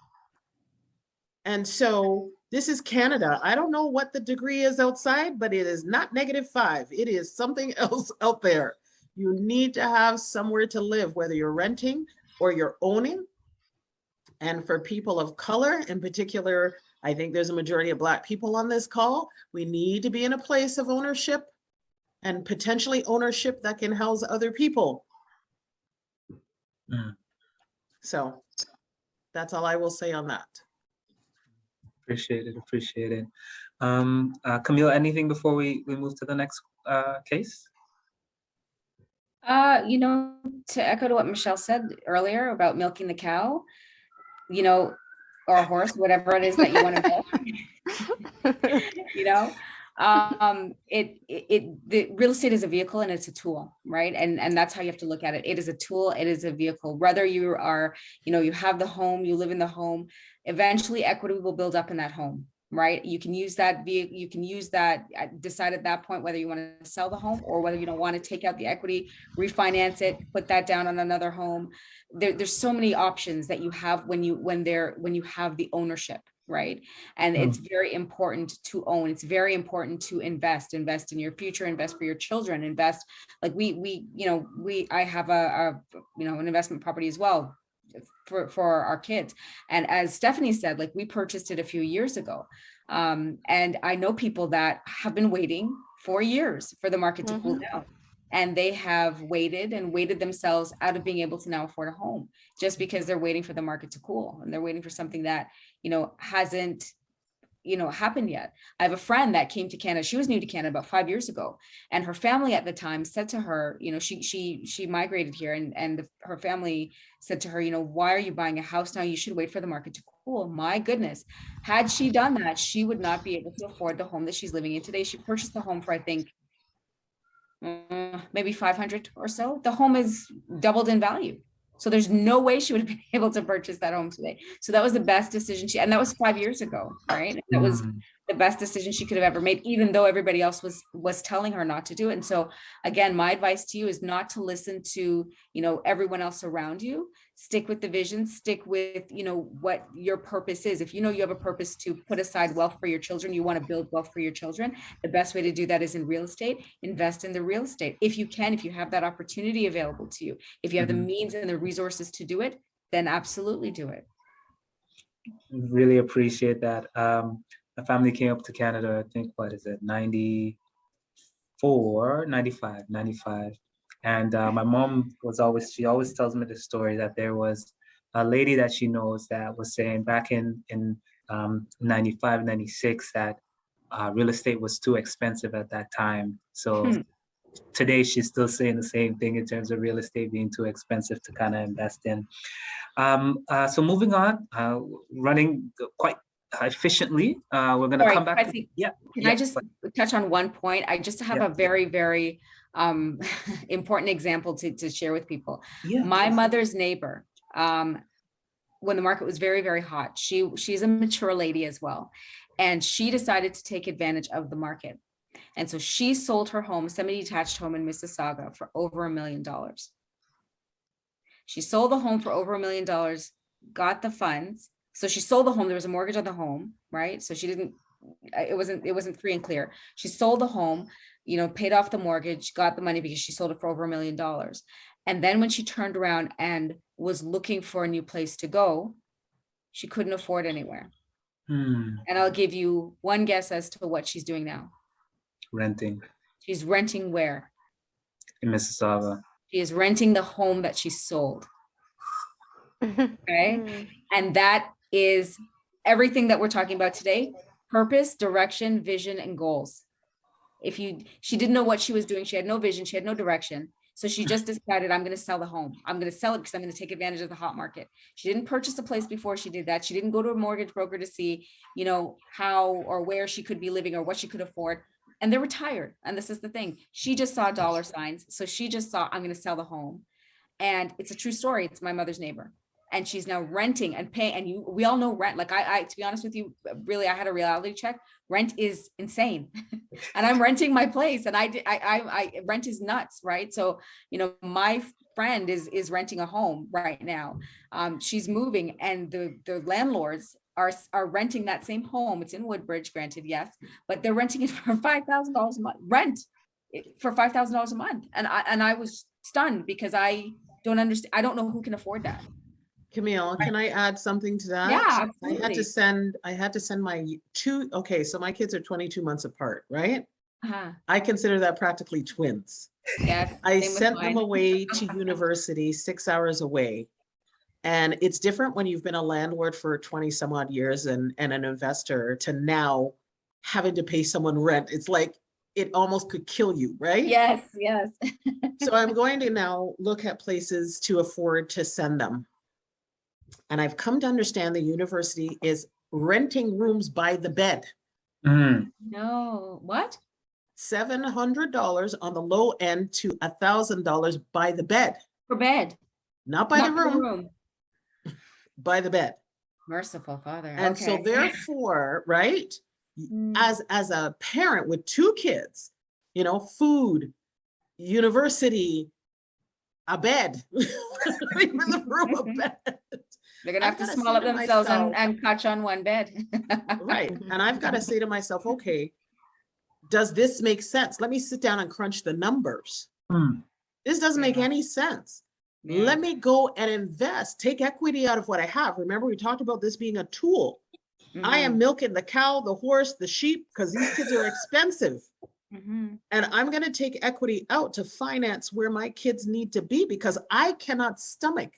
And so this is Canada. I don't know what the degree is outside, but it is not -5. It is something else out there. You need to have somewhere to live, whether you're renting or you're owning. And for people of color in particular, I think there's a majority of Black people on this call. We need to be in a place of ownership and potentially ownership that can house other people. So that's all I will say on that. Appreciate it. Camille, anything before we move to the next case? To echo to what Michelle said earlier about milking the cow, or a horse, whatever it is that you want to milk, the real estate is a vehicle and it's a tool, right? And that's how you have to look at it. It is a tool, it is a vehicle. Whether you are, you have the home, you live in the home, eventually equity will build up in that home, right? You can use that decide at that point whether you want to sell the home or whether you don't want to take out the equity, refinance it, put that down on another home. There's so many options that you have when you have the ownership, right? And it's very important to own. It's very important to invest in your future, invest for your children, invest like I have an investment property as well for our kids. And as Stephanie said, like we purchased it a few years ago. And I know people that have been waiting for years for the market to cool down. And they have waited themselves out of being able to now afford a home just because they're waiting for the market to cool and they're waiting for something that, hasn't, happened yet. I have a friend that came to Canada. She was new to Canada about 5 years ago. And her family at the time said to her, she migrated here and her family said to her, why are you buying a house now? You should wait for the market to cool. My goodness. Had she done that, she would not be able to afford the home that she's living in today. She purchased the home for, I think, maybe 500 or so. The home is doubled in value So there's no way she would have been able to purchase that home today. So that was the best decision and that was 5 years ago, right? That was the best decision she could have ever made, even though everybody else was telling her not to do it. And so again, my advice to you is not to listen to, everyone else around you. Stick with the vision, stick with, what your purpose is. If you know you have a purpose to put aside wealth for your children, you want to build wealth for your children, the best way to do that is in real estate. Invest in the real estate. If you have that opportunity available to you, if you have the means and the resources to do it, then absolutely do it. Really appreciate that. My family came up to Canada, I think, 94, 95. And my mom she always tells me the story that there was a lady that she knows that was saying back in 95, 96 that real estate was too expensive at that time. So today she's still saying the same thing in terms of real estate being too expensive to kind of invest in. So moving on, running quite efficiently. We're going to come back. Can I just touch on one point? I just have a very, very important example to share with people. My mother's neighbor, when the market was very, very hot, she's a mature lady as well. And she decided to take advantage of the market. And so she sold her home, semi-detached home in Mississauga, for over $1 million. She sold the home for over $1 million, got the funds. So she sold the home. There was a mortgage on the home, right? So it wasn't free and clear. She sold the home, paid off the mortgage, got the money because she sold it for over $1 million. And then when she turned around and was looking for a new place to go, she couldn't afford anywhere. And I'll give you one guess as to what she's doing now. Renting. She's renting where? In Mississauga. She is renting the home that she sold. Okay. And that is everything that we're talking about today: purpose, direction, vision, and goals. She didn't know what she was doing. She had no vision. She had no direction. So she just decided, I'm going to sell the home. I'm going to sell it because I'm going to take advantage of the hot market. She didn't purchase a place before she did that. She didn't go to a mortgage broker to see, how or where she could be living or what she could afford. And they're retired. And this is the thing. She just saw dollar signs. So she just saw, I'm going to sell the home. And it's a true story. It's my mother's neighbor. And she's now renting and paying. And we all know rent. Like I, to be honest with you, really, I had a reality check. Rent is insane. And I'm renting my place, and I rent is nuts. Right. So, my friend is renting a home right now. She's moving, and the landlords are renting that same home. It's in Woodbridge, granted, yes, but they're renting it for $5,000 a month. Rent for $5,000 a month. And I was stunned because I don't understand. I don't know who can afford that. Camille, can I add something to that? Yeah, absolutely. I had to send my two, okay, so my kids are 22 months apart, right? Uh-huh. I consider that practically twins. Yes. I sent them away to university 6 hours away. And it's different when you've been a landlord for 20 some odd years and an investor to now having to pay someone rent. It's like, it almost could kill you, right? Yes. So I'm going to now look at places to afford to send them. And I've come to understand the university is renting rooms by the bed. No, what? $700 on the low end to $1,000 by the bed. For bed. Not by the for room. By the bed. Merciful Father. And so therefore, right, as a parent with two kids, food, university, a bed, even the room, a bed. They're gonna have to small up themselves and catch on one bed. Right. And I've got to say to myself, okay, does this make sense? Let me sit down and crunch the numbers. This doesn't make any sense. Yeah. Let me go and invest, take equity out of what I have. Remember, we talked about this being a tool. I am milking the cow, the horse, the sheep, because these kids are expensive. And I'm going to take equity out to finance where my kids need to be, because I cannot stomach.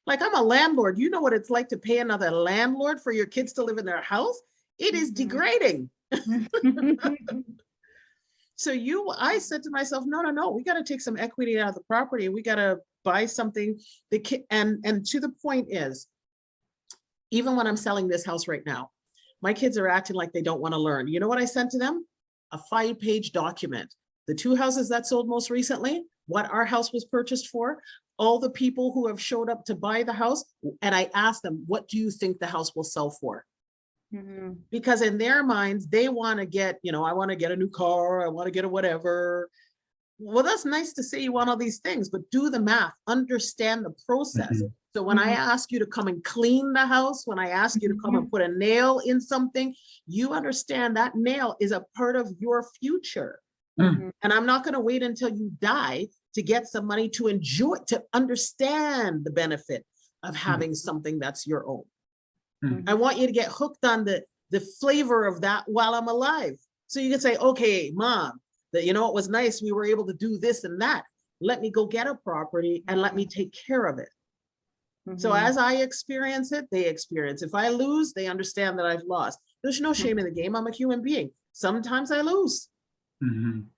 Like, I'm a landlord. You know what it's like to pay another landlord for your kids to live in their house? It is degrading. So I said to myself, no, we got to take some equity out of the property. We got to buy something. And to the point is, even when I'm selling this house right now, my kids are acting like they don't want to learn. You know what I sent to them? A 5-page document. The 2 houses that sold most recently, what our house was purchased for, all the people who have showed up to buy the house, and I ask them, what do you think the house will sell for? Because in their minds, they want to get, I want to get a new car, I want to get a whatever. Well, that's nice to say you want all these things, but do the math, understand the process. So when I ask you to come and clean the house, when I ask you to come and put a nail in something, you understand that nail is a part of your future. And I'm not going to wait until you die to get some money to enjoy, to understand the benefit of having something that's your own. I want you to get hooked on the flavor of that while I'm alive. So you can say, okay, Mom, that, it was nice. We were able to do this and that. Let me go get a property and let me take care of it. So as I experience it, they experience. If I lose, they understand that I've lost. There's no shame in the game. I'm a human being. Sometimes I lose,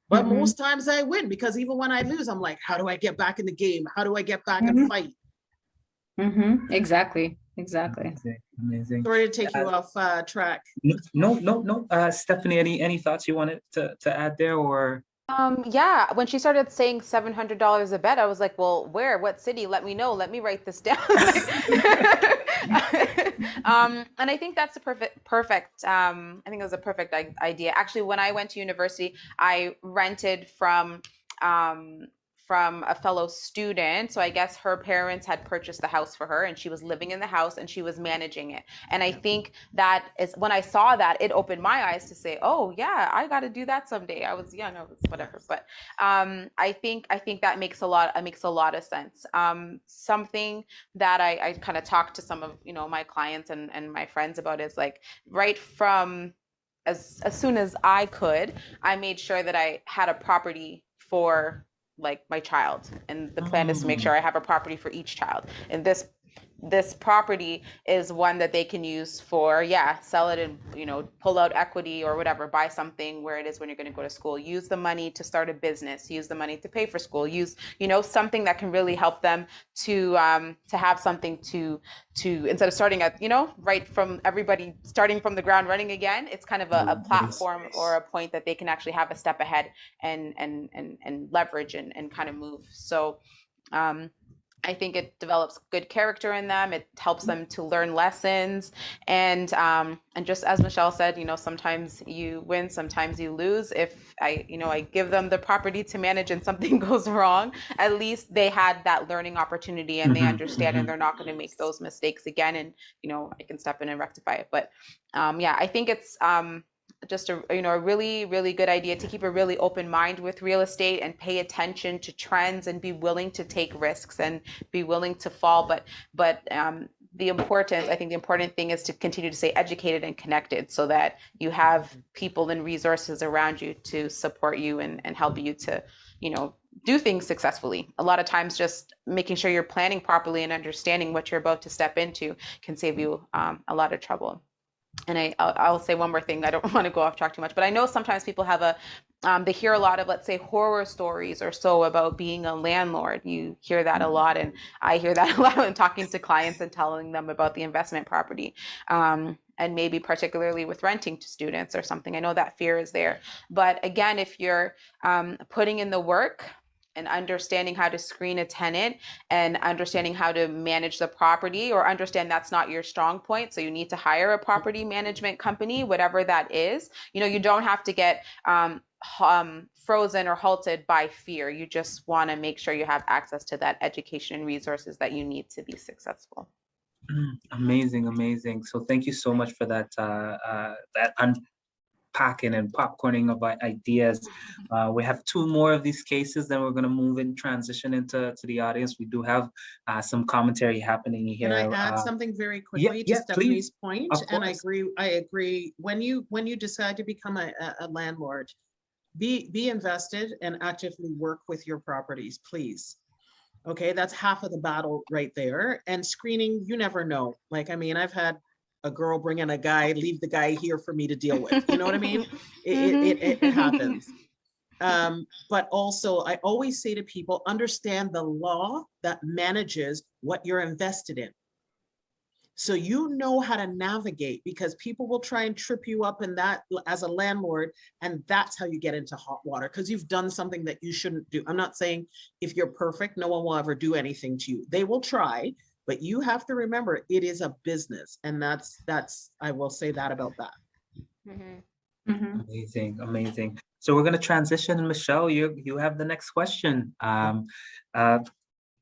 but most times I win, because even when I lose, I'm like, how do I get back in the game? How do I get back and fight? Exactly. Amazing. Sorry to take you off track. No. Stephanie, any thoughts you wanted to add there, or? Yeah, when she started saying $700 a bed, I was like, well, where, what city? Let me know. Let me write this down. And I think that's a perfect. I think it was a perfect idea. Actually, when I went to university, I rented from a fellow student. So I guess her parents had purchased the house for her, and she was living in the house and she was managing it. And I think that is, when I saw that, it opened my eyes to say, oh yeah, I got to do that someday. I was young, I was whatever, but I think that makes a lot of sense. Something that I kind of talked to some of my clients and my friends about is like, right from as soon as I could, I made sure that I had a property for like my child, and the plan is to make sure I have a property for each child, and this property is one that they can use for, sell it and pull out equity or whatever, buy something where it is when you're going to go to school, use the money to start a business, use the money to pay for school, use something that can really help them to have something to instead of starting at right from everybody starting from the ground running again. It's kind of a platform or a point that they can actually have a step ahead and leverage and kind of move. So I think it develops good character in them. It helps them to learn lessons, and just as Michelle said, sometimes you win, sometimes you lose. If I give them the property to manage and something goes wrong, at least they had that learning opportunity and they understand and they're not going to make those mistakes again. And I can step in and rectify it. But I think it's just a really, really good idea to keep a really open mind with real estate and pay attention to trends and be willing to take risks and be willing to fall. But the important thing is to continue to stay educated and connected, so that you have people and resources around you to support you and help you to do things successfully. A lot of times just making sure you're planning properly and understanding what you're about to step into can save you a lot of trouble. And I'll say one more thing. I don't want to go off track too much, but I know sometimes people have they hear a lot of, let's say, horror stories or so about being a landlord. You hear that a lot, and I hear that a lot when talking to clients and telling them about the investment property. And maybe particularly with renting to students or something. I know that fear is there. But again, if you're putting in the work and understanding how to screen a tenant and understanding how to manage the property, or understand that's not your strong point, so you need to hire a property management company, whatever that is, you don't have to get frozen or halted by fear. You just want to make sure you have access to that education and resources that you need to be successful. Amazing. So thank you so much for that unpacking and popcorning of ideas. We have two more of these cases, then we're going to move and transition into the audience. We do have some commentary happening here. Can I add something very quickly to Stephanie's point? And I agree. When you decide to become a landlord, be invested and actively work with your properties, please. Okay, that's half of the battle right there. And screening, you never know. I've had a girl bring in a guy, leave the guy here for me to deal with. You know what I mean? It happens. But also, I always say to people, understand the law that manages what you're invested in. So you know how to navigate, because people will try and trip you up in that as a landlord, and that's how you get into hot water, because you've done something that you shouldn't do. I'm not saying if you're perfect, no one will ever do anything to you. They will try, but you have to remember it is a business, and that's I will say that about that. Amazing, amazing. So we're going to transition. Michelle, you have the next question.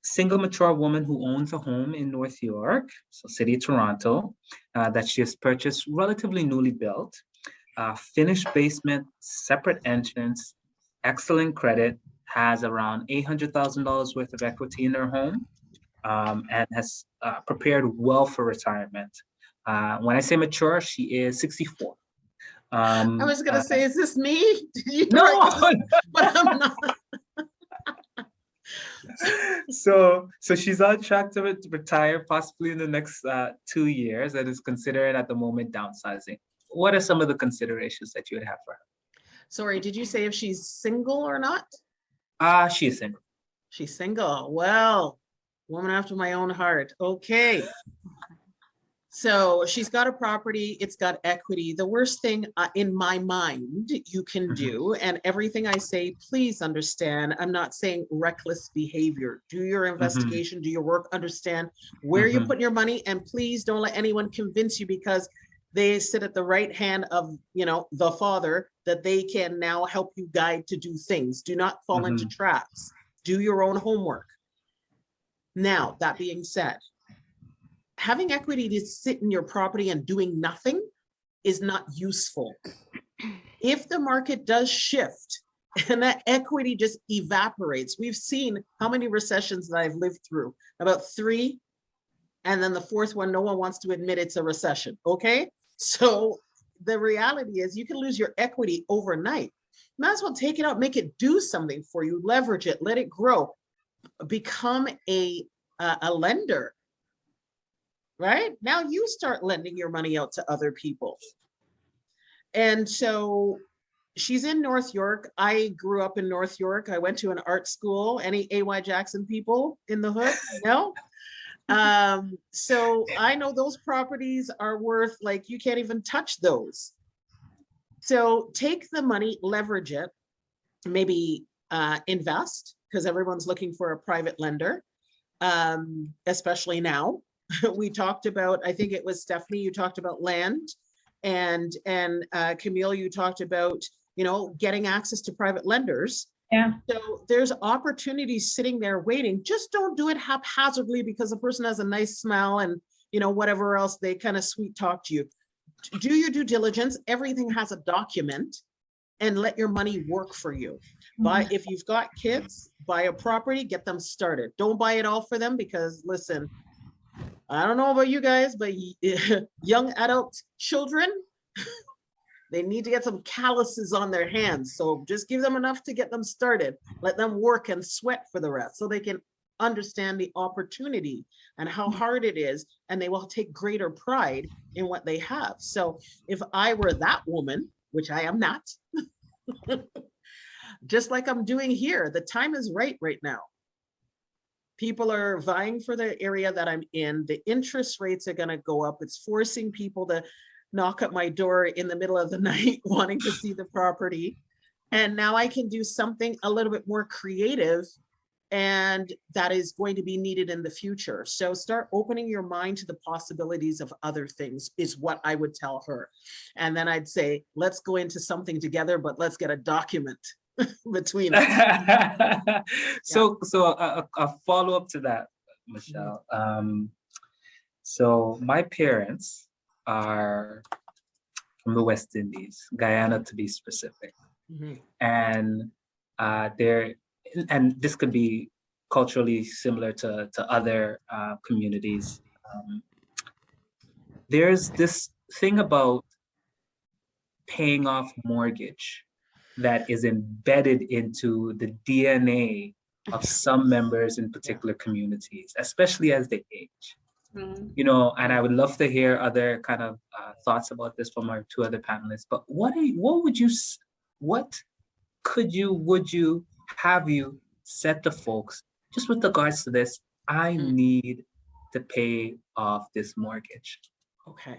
Single mature woman who owns a home in North York, so city of Toronto, that she has purchased relatively newly built, finished basement, separate entrance, excellent credit, has around $800,000 worth of equity in her home, and has prepared well for retirement. When I say mature, she is 64. I was gonna say, is this me? Did you No, write this? But I'm not. so she's on track to retire possibly in the next 2 years, and is considering at the moment downsizing. What are some of the considerations that you would have for her? Sorry, did you say if she's single or not? She is single. She's single. Well, woman after my own heart. Okay. So she's got a property, it's got equity. The worst thing in my mind you can do, and everything I say, please understand, I'm not saying reckless behavior. Do your investigation, do your work, understand where you're putting your money, and please don't let anyone convince you because they sit at the right hand of, you know, the Father, that they can now help you guide to do things. Do not fall into traps. Do your own homework. Now, that being said, having equity to sit in your property and doing nothing is not useful. If the market does shift and that equity just evaporates, we've seen how many recessions that I've lived through, about 3, and then the 4th one, no one wants to admit it's a recession, okay? So the reality is you can lose your equity overnight. Might as well take it out, make it do something for you, leverage it, let it grow, become a lender. Right? Now you start lending your money out to other people. And so she's in North York. I grew up in North York. I went to an art school. Any A.Y. Jackson people in the hood? No? So I know those properties are worth, like, you can't even touch those. So take the money, leverage it, maybe invest, because everyone's looking for a private lender, especially now. We talked about, I think it was Stephanie, you talked about land, and Camille, you talked about, you know, getting access to private lenders. Yeah. So there's opportunities sitting there waiting. Just don't do it haphazardly because the person has a nice smile and, you know, whatever else, they kind of sweet talk to you. Do your due diligence. Everything has a document, and let your money work for you. Buy, if you've got kids, buy a property, get them started. Don't buy it all for them, because listen, I don't know about you guys, but young adult children, they need to get some calluses on their hands. So just give them enough to get them started. Let them work and sweat for the rest so they can understand the opportunity and how hard it is, and they will take greater pride in what they have. So if I were that woman, which I am not, just like I'm doing here, the time is right now. People are vying for the area that I'm in. The interest rates are going to go up. It's forcing people to knock at my door in the middle of the night wanting to see the property. And now I can do something a little bit more creative, and that is going to be needed in the future. So start opening your mind to the possibilities of other things is what I would tell her. And then I'd say, let's go into something together, but let's get a document between us. So a follow-up to that, Michelle. So my parents are from the West Indies, Guyana to be specific. And and this could be culturally similar to other communities. There's this thing about paying off mortgage that is embedded into the DNA of some members in particular communities, especially as they age. You know, and I would love to hear other kind of thoughts about this from our 2 other panelists. But what would you have you said to folks just with regards to this? I need to pay off this mortgage? Okay.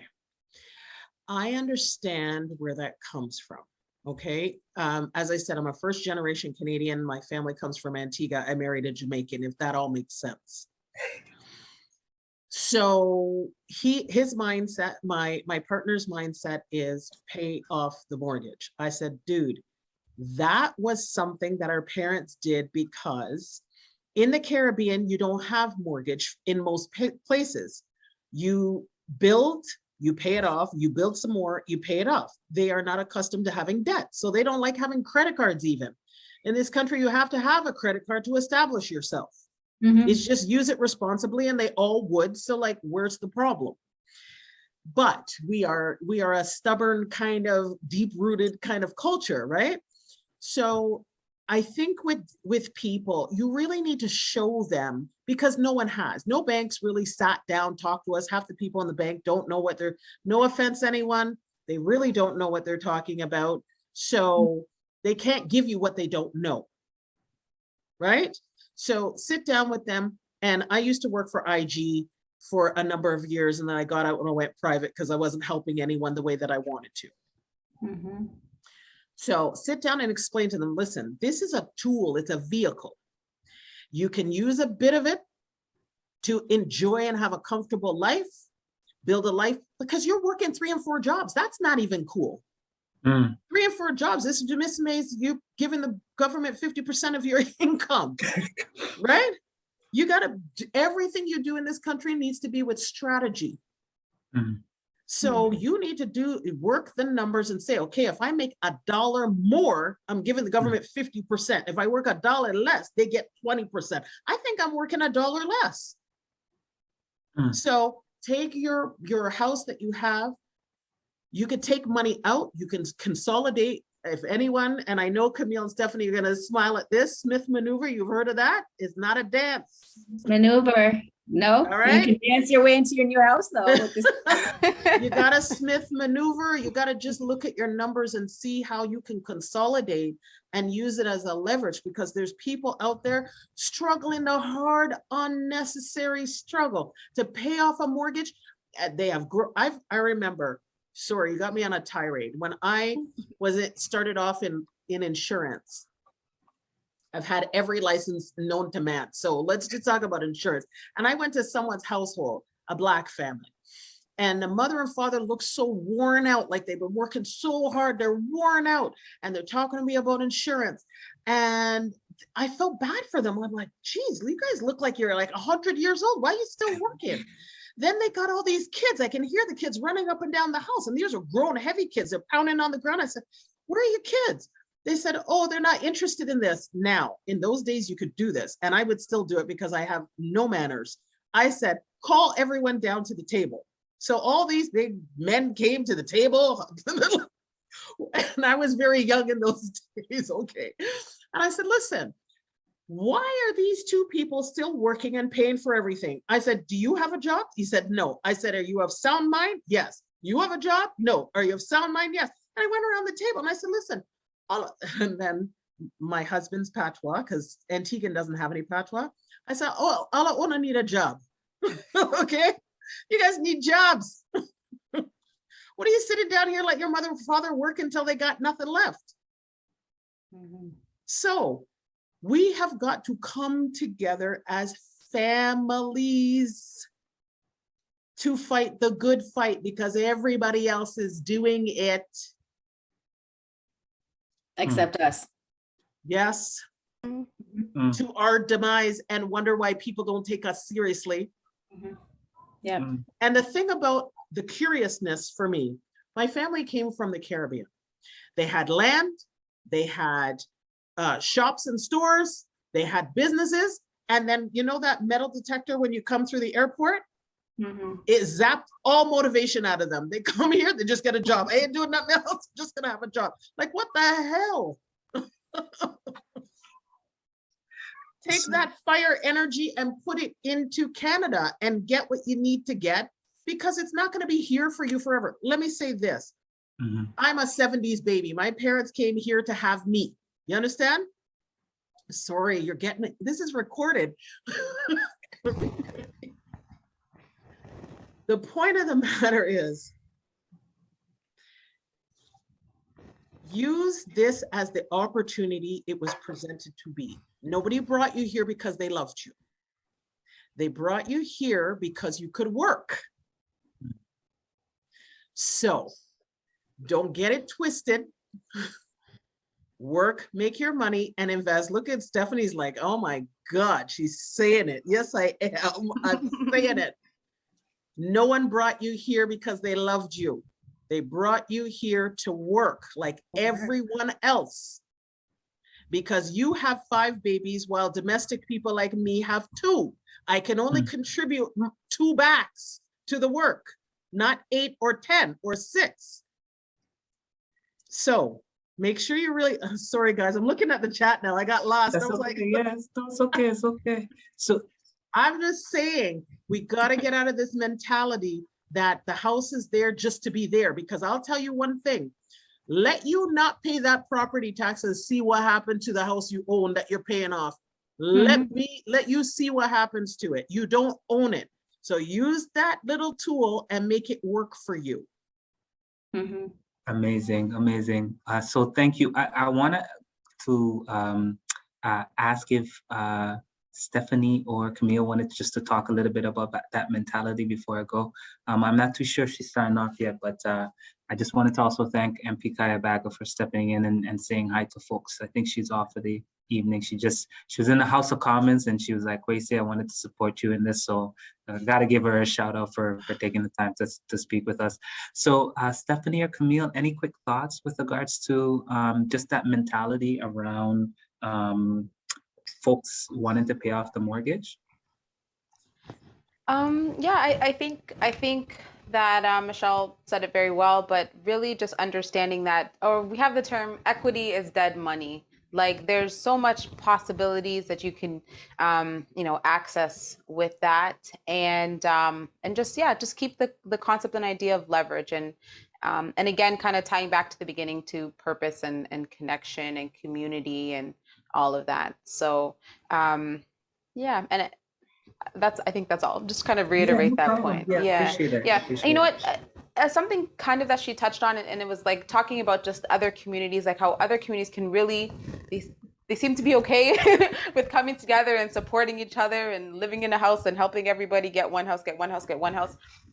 I understand where that comes from. Okay. As I said, I'm a first generation Canadian. My family comes from Antigua. I married a Jamaican, if that all makes sense. So his mindset, my partner's mindset is pay off the mortgage. I said, dude, that was something that our parents did because in the Caribbean, you don't have mortgage in most places. You build, you pay it off, you build some more, you pay it off. They are not accustomed to having debt. So they don't like having credit cards even. In this country, you have to have a credit card to establish yourself. It's just use it responsibly, and they all would. So like, where's the problem? But we are a stubborn kind of deep-rooted kind of culture, right? So I think with people, you really need to show them, because no one has. No banks really sat down, talked to us. Half the people in the bank don't know what they're, no offense anyone, they really don't know what they're talking about. So they can't give you what they don't know, right? So sit down with them. And I used to work for IG for a number of years, and then I got out when I went private because I wasn't helping anyone the way that I wanted to. So sit down and explain to them, listen, this is a tool, it's a vehicle. You can use a bit of it to enjoy and have a comfortable life, build a life, because you're working 3 and 4 jobs. That's not even cool. 3 and 4 jobs. This is you giving the government 50% of your income, right? You got to, everything you do in this country needs to be with strategy. So you need to work the numbers and say, okay, if I make $1 more, I'm giving the government 50%. If I work $1 less, they get 20%. I think I'm working $1 less. So take your house that you have. You could take money out. You can consolidate. If anyone, and I know Camille and Stephanie are going to smile at this, Smith maneuver, you've heard of that? It's not a dance. Maneuver. No, all right. You can dance your way into your new house though. You got to Smith maneuver. You got to just look at your numbers and see how you can consolidate and use it as a leverage, because there's people out there struggling the hard, unnecessary struggle to pay off a mortgage. They have, I remember, sorry, you got me on a tirade. When I started off in insurance, I've had every license known to man. So let's just talk about insurance. And I went to someone's household, a Black family, and the mother and father looked so worn out, like they've been working so hard, they're worn out, and they're talking to me about insurance. And I felt bad for them. I'm like, geez, you guys look like you're like 100 years old. Why are you still working? Then they got all these kids. I can hear the kids running up and down the house, and these are grown, heavy kids. They're pounding on the ground. I said, what are your kids? They said, oh, they're not interested in this. Now, in those days, you could do this, and I would still do it because I have no manners. I said, call everyone down to the table. So all these big men came to the table, and I was very young in those days, okay. And I said, listen, why are these 2 people still working and paying for everything? I said, do you have a job? He said, no. I said, are you of sound mind? Yes. You have a job? No. Are you of sound mind? Yes. And I went around the table and I said, listen, and then my husband's patois, because Antiguan doesn't have any patois. I said, oh, all I want to need a job. Okay. You guys need jobs. What are you sitting down here like your mother and father work until they got nothing left? So we have got to come together as families to fight the good fight, because everybody else is doing it. Except us. Yes. To our demise, and wonder why people don't take us seriously. Yeah. And the thing about the curiousness for me, my family came from the Caribbean. They had land, they had shops and stores, they had businesses. And then, you know, that metal detector when you come through the airport, it zapped all motivation out of them. They come here, they just get a job. I ain't doing nothing else, just gonna have a job. Like, what the hell? Take that fire energy and put it into Canada and get what you need to get, because it's not going to be here for you forever. Let me say this. I'm a 70s baby. My parents came here to have me. You understand? Sorry, you're getting it. This is recorded. The point of the matter is, use this as the opportunity it was presented to be. Nobody brought you here because they loved you. They brought you here because you could work. So don't get it twisted. Work, make your money, and invest. Look at Stephanie's like, oh my God, she's saying it. Yes, I am. I'm saying it. No one brought you here because they loved you. They brought you here to work like everyone else. Because you have 5 babies while domestic people like me have 2. I can only contribute 2 backs to the work, not 8 or 10 or 6. So make sure you really, sorry guys, I'm looking at the chat now. I got lost. That's I was okay. like, Yes, it's okay. It's okay. So I'm just saying, we got to get out of this mentality that the house is there just to be there. Because I'll tell you one thing, let you not pay that property tax and see what happened to the house you own that you're paying off. Let you see what happens to it. You don't own it. So use that little tool and make it work for you. amazing, amazing. So thank you. I wanted to ask if Stephanie or Camille wanted just to talk a little bit about that mentality before I go. I'm not too sure if she's signed off yet, but I just wanted to also thank MP Kayabaga for stepping in and saying hi to folks. I think she's off for the evening. She was in the House of Commons and she was like, Kwesi, I wanted to support you in this. So I got to give her a shout out for taking the time to speak with us. So Stephanie or Camille, any quick thoughts with regards to just that mentality around folks wanting to pay off the mortgage? Yeah, I think that Michelle said it very well, but really just understanding that, or we have the term equity is dead money. Like there's so much possibilities that you can, access with that, and just keep the concept and idea of leverage, and again, kind of tying back to the beginning to purpose and connection and community and all of that. So yeah, and I think that's all. Just kind of reiterate that point. Yeah, appreciate it. Yeah. Appreciate And you know it. what? Something kind of that she touched on, and it was like talking about just other communities, like how other communities can really, they seem to be okay with coming together and supporting each other and living in a house and helping everybody get one house.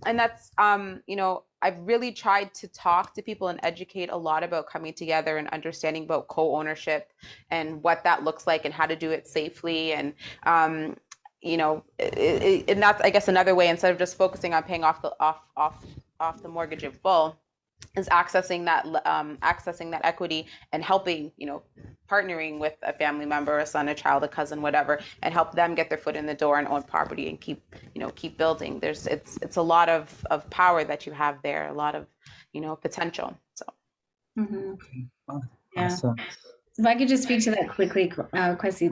And that's, I've really tried to talk to people and educate a lot about coming together and understanding about co-ownership and what that looks like and how to do it safely. And, and that's, I guess, another way, instead of just focusing on paying off the mortgage in full, is accessing that equity and helping, partnering with a family member, a son, a child, a cousin, whatever, and help them get their foot in the door and own property and keep building. It's a lot of power that you have there, a lot of, potential. So. Yeah. Awesome. If I could just speak to that quickly, Kwesi,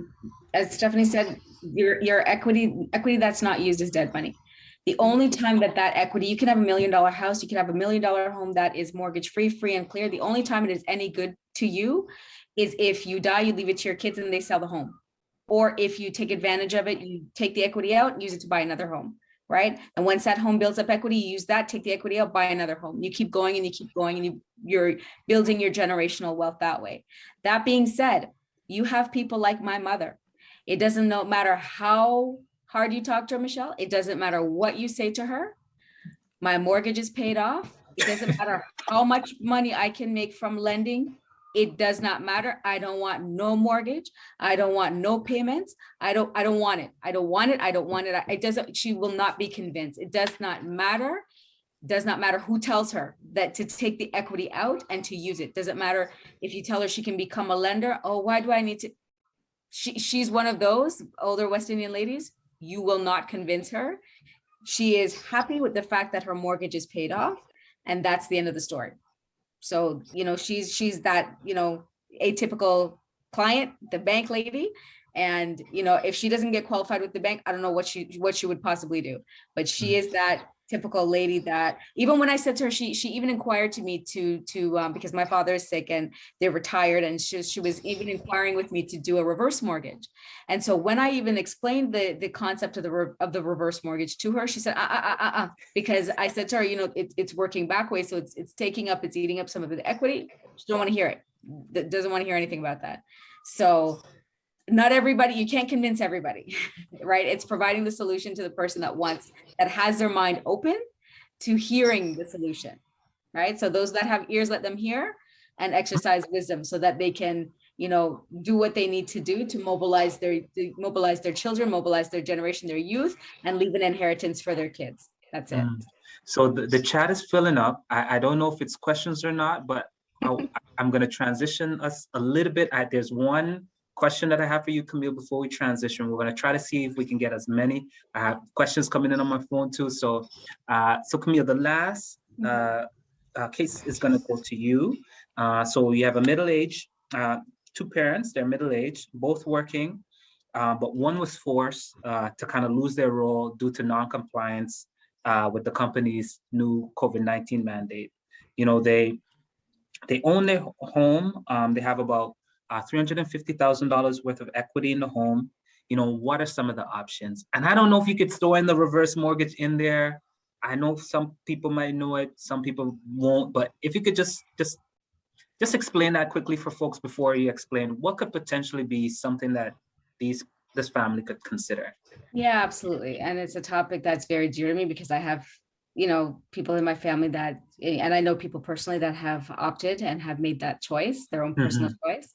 as Stephanie said, your equity that's not used is dead money. The only time that equity, you can have $1 million house, you can have $1 million home that is mortgage free and clear. The only time it is any good to you is if you die, you leave it to your kids and they sell the home. Or if you take advantage of it, you take the equity out and use it to buy another home, right? And once that home builds up equity, you use that, take the equity out, buy another home. You keep going and you keep going, and you're building your generational wealth that way. That being said, you have people like my mother. It doesn't matter how hard you talk to her, Michelle. It doesn't matter what you say to her. My mortgage is paid off. It doesn't matter how much money I can make from lending. It does not matter. I don't want no mortgage. I don't want no payments. I don't want it. I don't want it. I don't want it. It doesn't, she will not be convinced. It does not matter. Does not matter who tells her that to take the equity out and to use it. Doesn't matter if you tell her she can become a lender. Oh, why do I need to? She's one of those older West Indian ladies. You will not convince her. She is happy with the fact that her mortgage is paid off, and that's the end of the story. So, she's that, atypical client, the bank lady. And, if she doesn't get qualified with the bank, I don't know what she would possibly do, but she is that typical lady that even when I said to her, she even inquired to me to because my father is sick and they're retired, and she was even inquiring with me to do a reverse mortgage. And so when I even explained the concept of the reverse mortgage to her, she said, because I said to her, you know, it's working back way, so it's eating up some of the equity. She don't want to hear it. Doesn't want to hear anything about that. So not everybody, you can't convince everybody, right? It's providing the solution to the person that has their mind open to hearing the solution, right? So those that have ears, let them hear, and exercise wisdom so that they can, you know, do what they need to do to mobilize their children, mobilize their generation, their youth, and leave an inheritance for their kids. That's it. So the chat is filling up. I don't know if it's questions or not, but I'm going to transition us a little bit. There's one question that I have for you, Camille, before we transition. We're going to try to see if we can get as many. I have questions coming in on my phone too. So, Camille, the last case is going to go to you. So you have a middle-aged, two parents, they're middle-aged, both working, but one was forced to kind of lose their role due to non-compliance with the company's new COVID-19 mandate. You know, they own their home. They have about $350,000 worth of equity in the home. You know, what are some of the options? And I don't know if you could throw in the reverse mortgage in there. I know some people might know it, some people won't, but if you could just explain that quickly for folks before you explain what could potentially be something that this family could consider. Yeah, absolutely. And it's a topic that's very dear to me because I have, you know, people in my family that, and I know people personally that have opted and have made that choice, their own personal choice.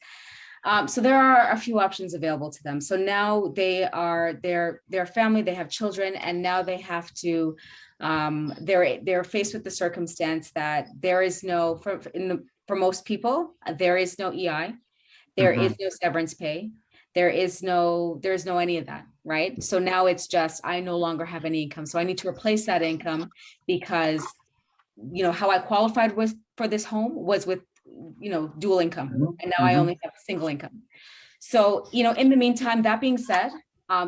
So there are a few options available to them. So now they're family, they have children, and now they have to, they're faced with the circumstance that there is no, for most people, there is no EI, there is no severance pay. There's no any of that, right? So now it's just, I no longer have any income. So I need to replace that income because, you know, how I qualified for this home was with, you know, dual income. And now I only have single income. So, you know, in the meantime, that being said,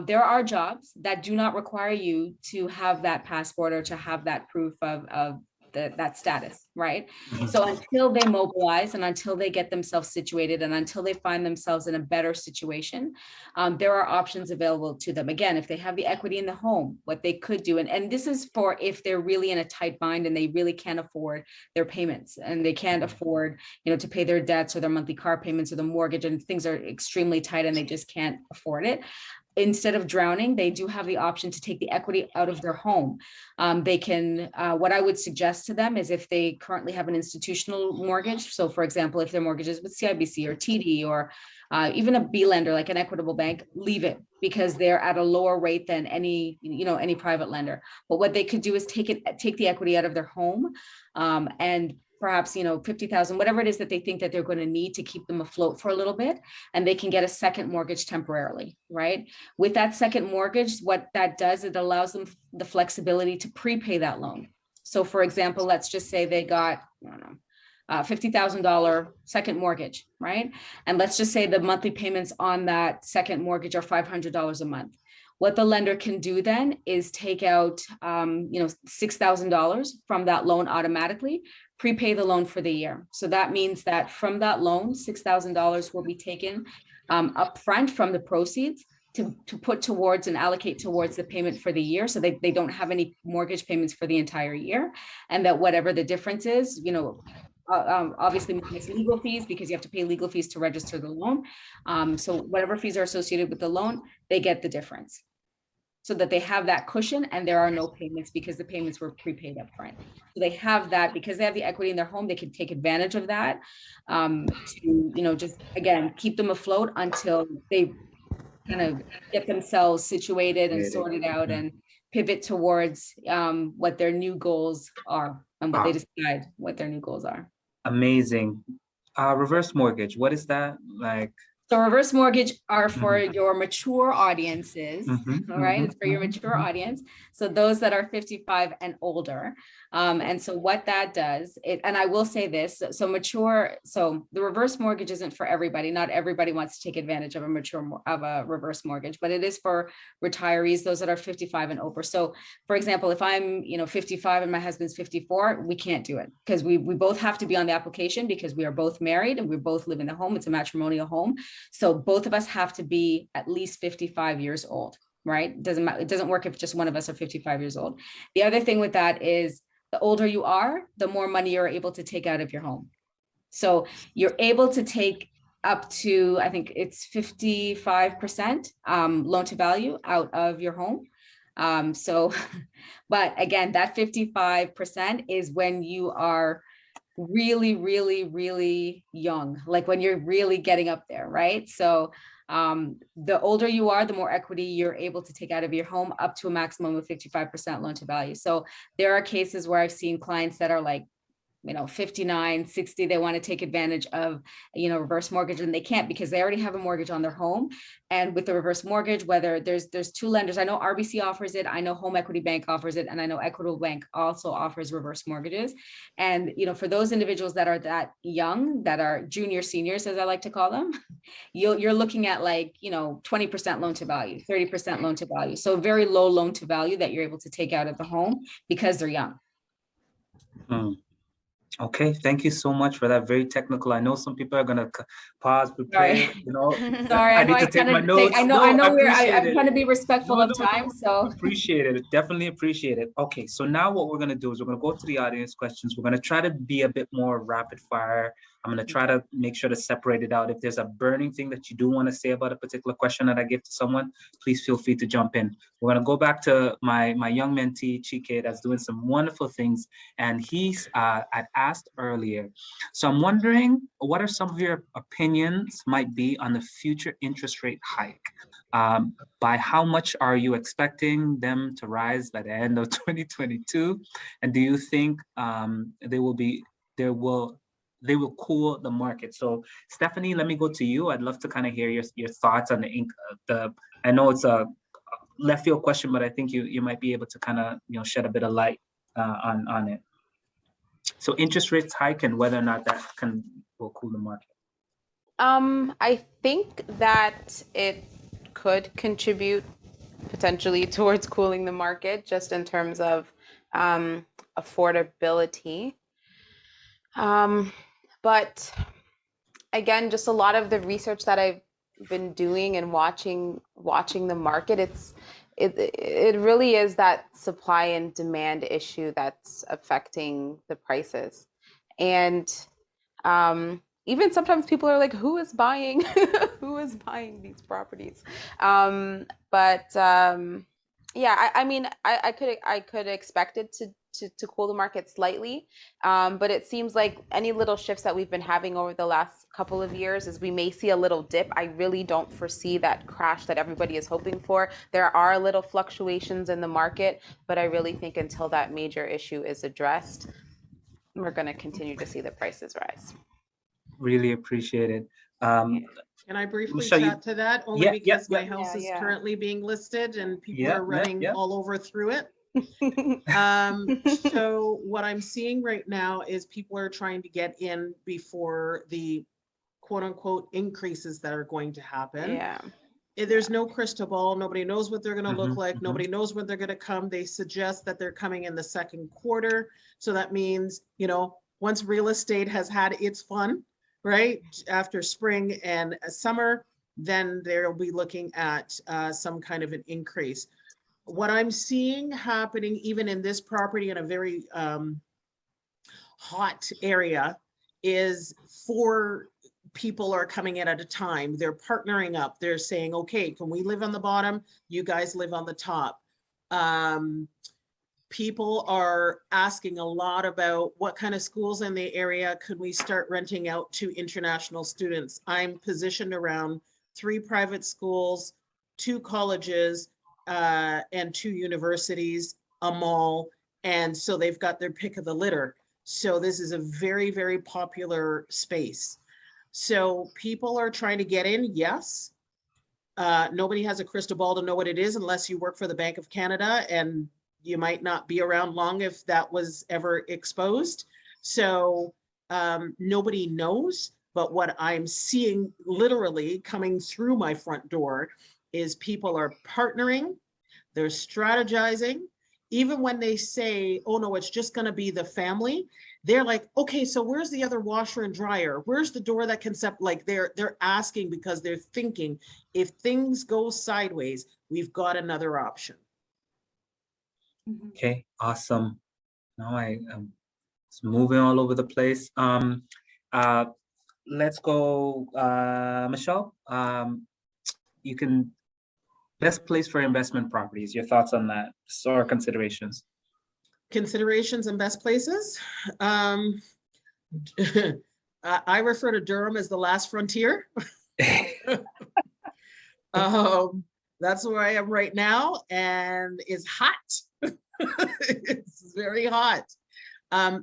there are jobs that do not require you to have that passport or to have that proof of that status, right? So until they mobilize and until they get themselves situated and until they find themselves in a better situation, there are options available to them. Again, if they have the equity in the home, what they could do, and this is for if they're really in a tight bind and they really can't afford their payments and they can't afford, you know, to pay their debts or their monthly car payments or the mortgage, and things are extremely tight and they just can't afford it. Instead of drowning, they do have the option to take the equity out of their home. They can, what I would suggest to them is if they currently have an institutional mortgage, so for example, if their mortgage is with CIBC or TD or even a B lender like an Equitable Bank, leave it because they're at a lower rate than any private lender. But what they could do is take the equity out of their home and perhaps, you know, 50,000, whatever it is that they think that they're going to need to keep them afloat for a little bit, and they can get a second mortgage temporarily, right? With that second mortgage, what that does, it allows them the flexibility to prepay that loan. So for example, let's just say they got, I don't know, $50,000 second mortgage, right? And let's just say the monthly payments on that second mortgage are $500 a month. What the lender can do then is take out, $6,000 from that loan automatically, prepay the loan for the year. So that means that from that loan, $6,000 will be taken upfront from the proceeds to put towards and allocate towards the payment for the year. So they don't have any mortgage payments for the entire year. And that whatever the difference is, you know, obviously minus legal fees, because you have to pay legal fees to register the loan. So whatever fees are associated with the loan, they get the difference, so that they have that cushion and there are no payments because the payments were prepaid up front. So they have that because they have the equity in their home, they can take advantage of that to, you know, just again, keep them afloat until they kind of get themselves situated and sorted out and pivot towards what their new goals are and what they decide what their new goals are. Amazing. Reverse mortgage, what is that like? So reverse mortgage are for your mature audiences, all right? It's for your mature audience. So those that are 55 and older. And so what that does, and I will say this, so the reverse mortgage isn't for everybody. Not everybody wants to take advantage of a reverse mortgage, but it is for retirees, those that are 55 and over. So for example, if I'm 55 and my husband's 54, we can't do it because we both have to be on the application because we are both married and we both live in the home. It's a matrimonial home. So both of us have to be at least 55 years old, right? It doesn't work if just one of us are 55 years old. The other thing with that is the older you are, the more money you're able to take out of your home. So you're able to take up to, I think it's 55% loan to value out of your home. But again, that 55% is when you are really, really, really young, like when you're really getting up there, right? So the older you are, the more equity you're able to take out of your home, up to a maximum of 55% loan to value. So there are cases where I've seen clients that are like, 59, 60, they want to take advantage of, reverse mortgage, and they can't because they already have a mortgage on their home. And with the reverse mortgage, whether there's two lenders, I know RBC offers it, I know Home Equity Bank offers it, and I know Equitable Bank also offers reverse mortgages. And, for those individuals that are that young, that are junior seniors, as I like to call them, you're looking at like, 20% loan to value, 30% loan to value. So very low loan to value that you're able to take out of the home because they're young. Okay, thank you so much for that. Very technical. I know some people are gonna pause, prepare. Sorry. Sorry, I need to take my notes. I'm trying to be respectful of time. So appreciate it. Definitely appreciate it. Okay, so now what we're gonna do is we're gonna go to the audience questions. We're gonna try to be a bit more rapid fire. I'm gonna try to make sure to separate it out. If there's a burning thing that you do want to say about a particular question that I give to someone, please feel free to jump in. We're gonna go back to my young mentee, Chike, that's doing some wonderful things. And he's I'd asked earlier. So I'm wondering, what are some of your opinions might be on the future interest rate hike? By how much are you expecting them to rise by the end of 2022? And do you think they will cool the market? So Stephanie, let me go to you. I'd love to kind of hear your thoughts on I know it's a left field question, but I think you might be able to kind of shed a bit of light on it. So interest rates hike and whether or not that will cool the market. I think that it could contribute potentially towards cooling the market, just in terms of affordability. But again, just a lot of the research that I've been doing and watching the market, it really is that supply and demand issue that's affecting the prices. And even sometimes people are like, who is buying who is buying these properties? Yeah, I mean, I could expect it to cool the market slightly, but it seems like any little shifts that we've been having over the last couple of years is we may see a little dip. I really don't foresee that crash that everybody is hoping for. There are little fluctuations in the market, but I really think until that major issue is addressed, we're going to continue to see the prices rise. Really appreciate it. Can I briefly Michelle, chat to that? Only because my Yeah, house is yeah. currently being listed and people are running all over through it. So what I'm seeing right now is people are trying to get in before the quote unquote increases that are going to happen. Yeah. There's no crystal ball. Nobody knows what they're going to look like. Nobody knows when they're going to come. They suggest that they're coming in the second quarter. So that means, once real estate has had its fun, right, after spring and summer, then they'll be looking at some kind of an increase. What I'm seeing happening even in this property in a very hot area is 4 people are coming in at a time. They're partnering up. They're saying, okay, can we live on the bottom? You guys live on the top. People are asking a lot about what kind of schools in the area could we start renting out to international students. I'm positioned around 3 private schools, 2 colleges, and 2 universities, a mall. And so they've got their pick of the litter. So this is a very, very popular space. So people are trying to get in, yes. Nobody has a crystal ball to know what it is unless you work for the Bank of Canada, and you might not be around long if that was ever exposed. So nobody knows, but what I'm seeing literally coming through my front door is people are partnering, they're strategizing. Even when they say, oh no, it's just going to be the family, they're like, okay, so where's the other washer and dryer? Where's the door that can like they're asking because they're thinking if things go sideways, we've got another option. Okay, awesome. Now it's moving all over the place. Let's go, Michelle. You can best place for investment properties. Your thoughts on that or considerations? Considerations and best places. I refer to Durham as the last frontier. That's where I am right now, and it's hot. It's very hot.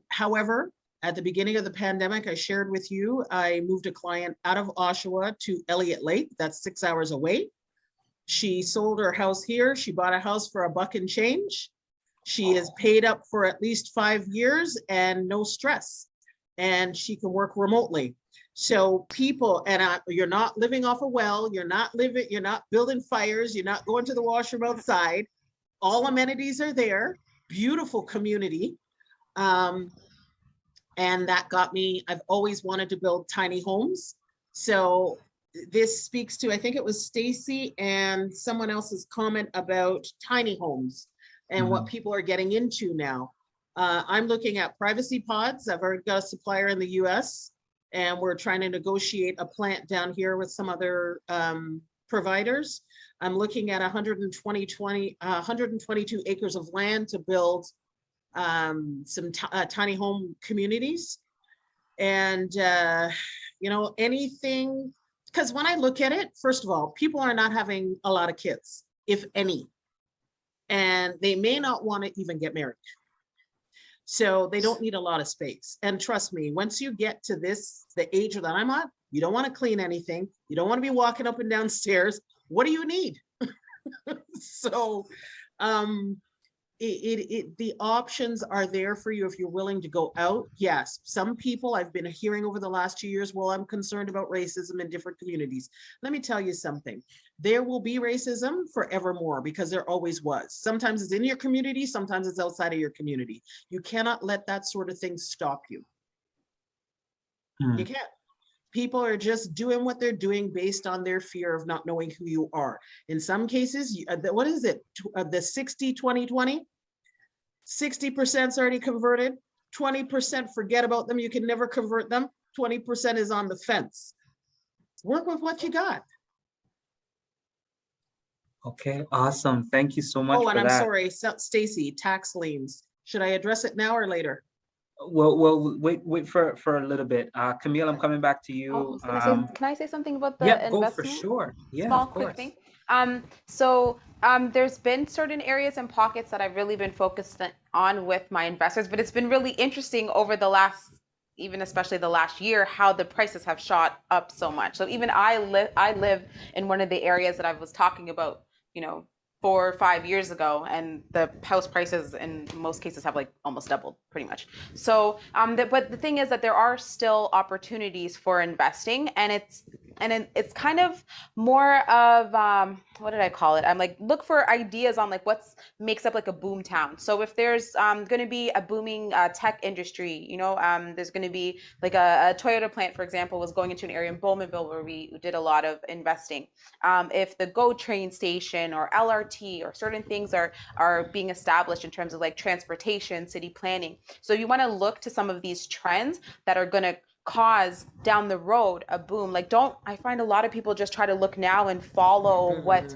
However, at the beginning of the pandemic, I shared with you, I moved a client out of Oshawa to Elliott Lake. That's 6 hours away. She sold her house here. She bought a house for $1 and change. She is paid up for at least 5 years and no stress. And she can work remotely. So people, and you're not living off a well, you're not building fires, you're not going to the washroom outside. All amenities are there. Beautiful community. And that got me, I've always wanted to build tiny homes. So this speaks to, I think it was Stacy and someone else's comment about tiny homes and what people are getting into now. I'm looking at privacy pods. I've already got a supplier in the US, and we're trying to negotiate a plant down here with some other providers. I'm looking at 122 acres of land to build some tiny home communities. And, you know, anything, because when I look at it, first of all, people are not having a lot of kids, if any, and they may not want to even get married. So they don't need a lot of space. And trust me, once you get to the age that I'm at, you don't want to clean anything. You don't want to be walking up and down stairs. What do you need? So the options are there for you if you're willing to go out. Yes, some people I've been hearing over the last 2 years, well, I'm concerned about racism in different communities. Let me tell you something. There will be racism forevermore because there always was. Sometimes it's in your community, sometimes it's outside of your community. You cannot let that sort of thing stop you. You can't. People are just doing what they're doing based on their fear of not knowing who you are. In some cases, what is it? The 60-20-20? 60% already converted, 20% forget about them. You can never convert them. 20% is on the fence. Work with what you got. Okay, awesome. Thank you so much. Oh, and for I'm that. sorry, Stacy, tax liens. Should I address it now or later? Well, wait for a little bit. Camille, I'm coming back to you. Oh, can I say something about the yeah, go investment? for sure. Yeah, Small, of course. quick thing. There's been certain areas and pockets that I've really been focused on with my investors, but it's been really interesting over the last, even especially the last year, how the prices have shot up so much. So even I live in one of the areas that I was talking about, 4 or 5 years ago, and the house prices in most cases have like almost doubled pretty much. So but the thing is that there are still opportunities for investing, and it's kind of more of what did I call it? I'm like, look for ideas on like what makes up like a boom town. So if there's going to be a booming tech industry, there's going to be like a Toyota plant, for example, was going into an area in Bowmanville where we did a lot of investing. If the GO train station or LRT or certain things are being established in terms of like transportation, city planning. So you want to look to some of these trends that are going to cause down the road a boom. Like, I find a lot of people just try to look now and follow what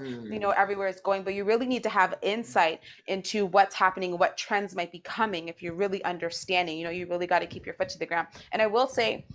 everywhere is going, but you really need to have insight into what's happening, what trends might be coming. If you're really understanding, you really got to keep your foot to the ground. And I will say,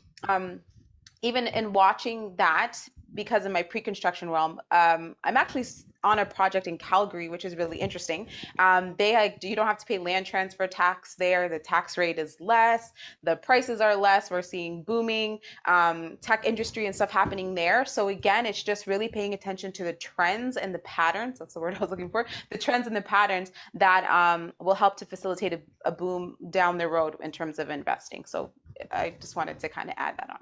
even in watching that, because of my pre-construction realm, I'm actually on a project in Calgary, which is really interesting. You don't have to pay land transfer tax there. The tax rate is less. The prices are less. We're seeing booming tech industry and stuff happening there. So again, it's just really paying attention to the trends and the patterns. That's the word I was looking for. The trends and the patterns that will help to facilitate a boom down the road in terms of investing. So I just wanted to kind of add that on.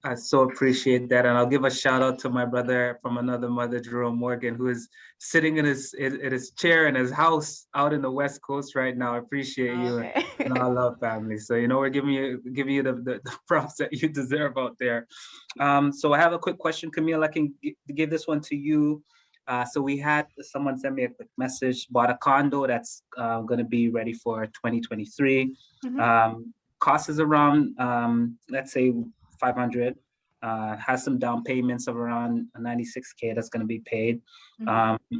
I so appreciate that. And I'll give a shout out to my brother from another mother, Jerome Morgan, who is sitting in his chair in his house out in the West Coast right now. I appreciate you and our love family. So, we're giving you the props that you deserve out there. So I have a quick question, Camille. I can give this one to you. So we had someone send me a quick message, bought a condo that's going to be ready for 2023. Mm-hmm. Cost is around, let's say, 500, has some down payments of around 96K that's going to be paid. Mm-hmm.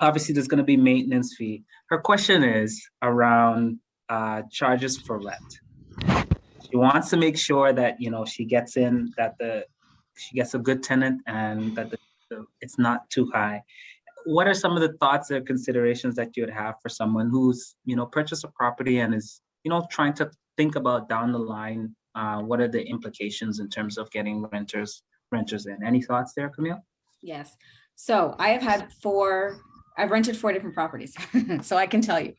Obviously, there's going to be maintenance fee. Her question is around charges for rent. She wants to make sure that she gets in, that she gets a good tenant and that it's not too high. What are some of the thoughts or considerations that you would have for someone who's purchased a property and is trying to think about down the line? What are the implications in terms of getting renters in? Any thoughts there, Camille? Yes. So I've rented 4 different properties. So I can tell you,